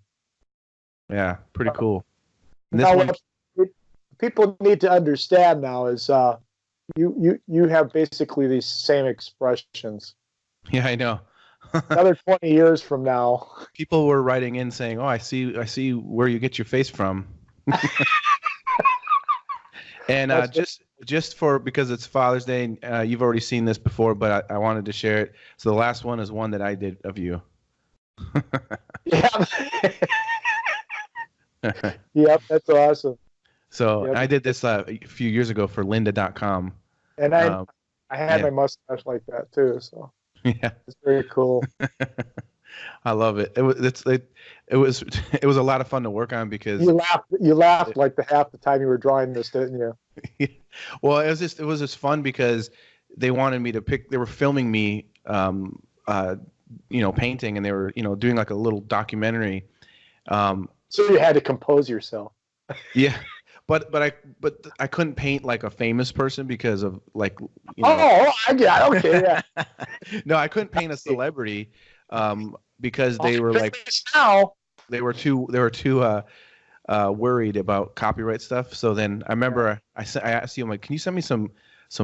Yeah, pretty cool. What people need to understand now is You have basically these same expressions. Yeah, I know. Another 20 years from now, People were writing in saying, "Oh, I see where you get your face from." And just for because it's Father's Day, you've already seen this before, but I wanted to share it. So the last one is one that I did of you. Yeah. Yep, that's awesome. So Yep. I did this a few years ago for lynda.com. And I had my mustache like that too, so yeah, it's very cool. I love it. It was a lot of fun to work on because you laughed like half the time you were drawing this, didn't you? Well, it was just fun because they wanted me to pick. They were filming me, painting, and they were doing like a little documentary. So you had to compose yourself. Yeah, but I couldn't paint like a famous person because of like. Oh, I get it. Okay, yeah. No, I couldn't paint a celebrity. Because they were like they were too worried about copyright stuff. So then I remember I asked you, I'm like, can you send me some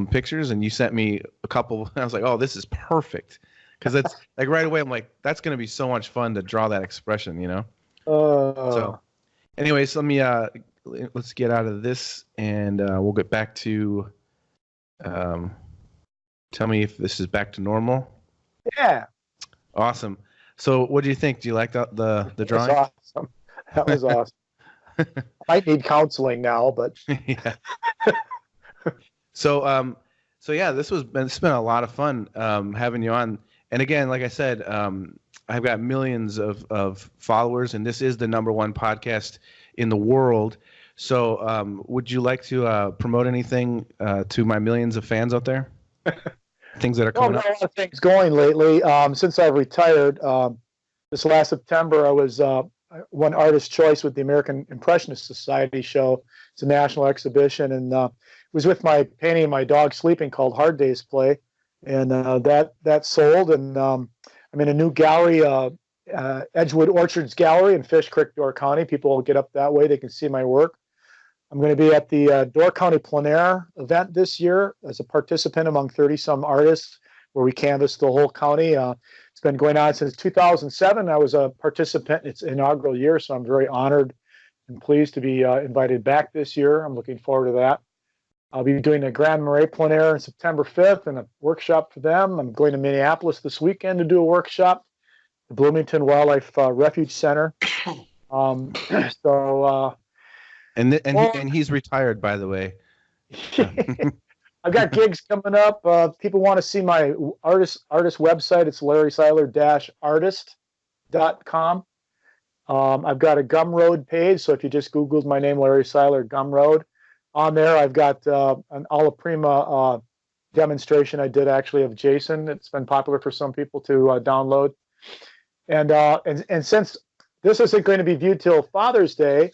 pictures? And you sent me a couple. And I was like, oh, this is perfect, because it's like right away I'm like, that's gonna be so much fun to draw that expression, So, anyways, let's get out of this and we'll get back to. Tell me if this is back to normal. Yeah. Awesome. So, what do you think? Do you like the drawing? That was awesome. That was awesome. I might need counseling now, but yeah. So yeah, it's been a lot of fun having you on. And again, like I said, I've got millions of followers, and this is the #1 podcast in the world. So, would you like to promote anything to my millions of fans out there? Things that are coming up. A lot of things going lately. Since I've retired, this last September I was won Artist Choice with the American Impressionist Society show. It's a national exhibition, and it was with my painting of my dog sleeping called Hard Day's Play, and that sold. And I'm in a new gallery, Edgewood Orchards Gallery in Fish Creek, Door County. People will get up that way; they can see my work. I'm going to be at the Door County Plein Air event this year as a participant among 30-some artists, where we canvassed the whole county. It's been going on since 2007. I was a participant in its inaugural year, so I'm very honored and pleased to be invited back this year. I'm looking forward to that. I'll be doing a Grand Marais Plein Air on September 5th and a workshop for them. I'm going to Minneapolis this weekend to do a workshop, the Bloomington Wildlife Refuge Center. And he's retired, by the way. I've got gigs coming up. People want to see my artist website. It's LarrySeiler-artist.com. I've got a Gumroad page, so if you just Googled my name, Larry Seiler, Gumroad, on there I've got an Alla Prima demonstration I did actually of Jason. It's been popular for some people to download. And since this isn't going to be viewed till Father's Day,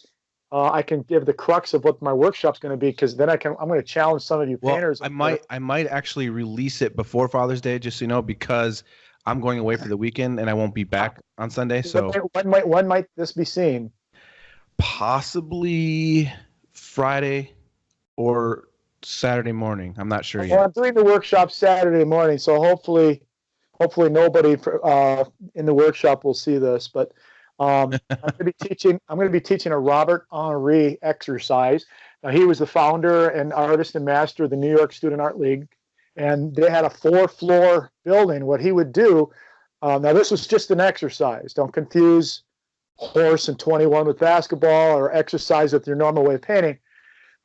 I can give the crux of what my workshop's going to be, because then I'm going to challenge some of you painters. I might actually release it before Father's Day, just so you know, because I'm going away for the weekend and I won't be back on Sunday. So when might this be seen? Possibly Friday or Saturday morning. I'm not sure yet. Well, I'm doing the workshop Saturday morning, so hopefully nobody in the workshop will see this. But I'm going to be teaching a Robert Henri exercise. Now, he was the founder and artist and master of the New York Student Art League, and they had a 4-floor building. What he would do, now this was just an exercise. Don't confuse horse and 21 with basketball or exercise with your normal way of painting.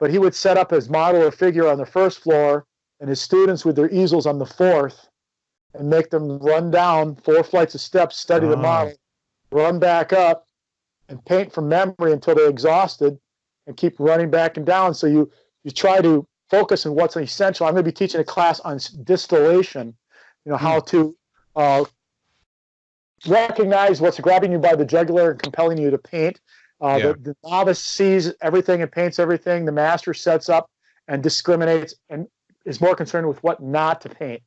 But he would set up his model or figure on the 1st floor and his students with their easels on the 4th, and make them run down 4 flights of steps, study the model, run back up, and paint from memory until they're exhausted, and keep running back and down. So you try to focus on what's essential. I'm going to be teaching a class on distillation, how to recognize what's grabbing you by the jugular and compelling you to paint. The novice sees everything and paints everything. The master sets up and discriminates and is more concerned with what not to paint.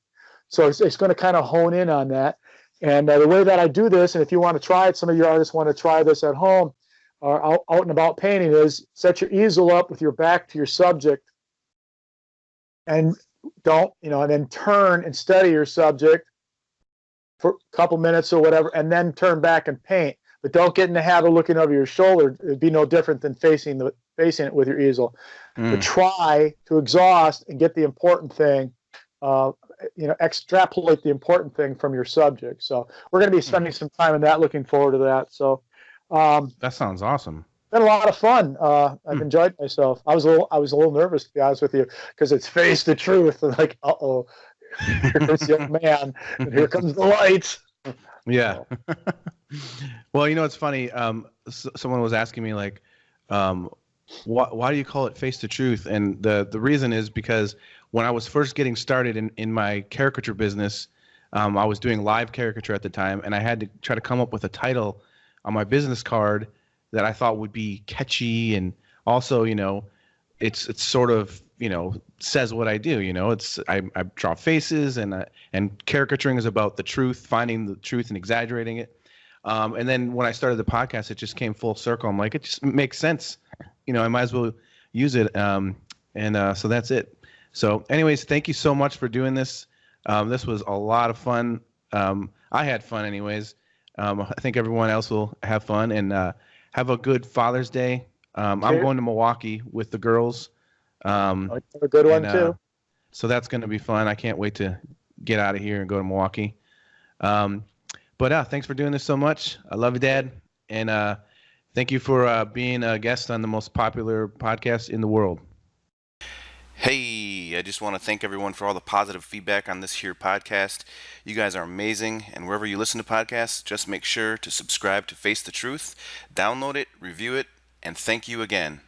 So it's going to kind of hone in on that. And the way that I do this, and if you want to try it, some of your artists want to try this at home or out and about painting, is set your easel up with your back to your subject and don't, and then turn and study your subject for a couple minutes or whatever, and then turn back and paint. But don't get in the habit of looking over your shoulder. It'd be no different than facing it with your easel. But try to exhaust and get the important thing, extrapolate the important thing from your subject. So we're going to be spending some time in that, looking forward to that. So that sounds awesome. Been a lot of fun. I've enjoyed myself. I was a little nervous, to be honest with you, because it's Face the Truth. Like, here comes the young man, and here comes the lights. Yeah. Well, it's funny. Someone was asking me, like, why do you call it Face the Truth? And the reason is because when I was first getting started in my caricature business, I was doing live caricature at the time, and I had to try to come up with a title on my business card that I thought would be catchy, and also, it's sort of, says what I do. I draw faces, and caricaturing is about the truth, finding the truth and exaggerating it. And then when I started the podcast, it just came full circle. I'm like, it just makes sense. I might as well use it. So that's it. So anyways, thank you so much for doing this. This was a lot of fun. I had fun anyways. I think everyone else will have fun, and have a good Father's Day. I'm going to Milwaukee with the girls. A good one too. So that's going to be fun. I can't wait to get out of here and go to Milwaukee. But thanks for doing this so much. I love you, Dad. And thank you for being a guest on the most popular podcast in the world. Hey, I just want to thank everyone for all the positive feedback on this here podcast. You guys are amazing, and wherever you listen to podcasts, just make sure to subscribe to Face the Truth, download it, review it, and thank you again.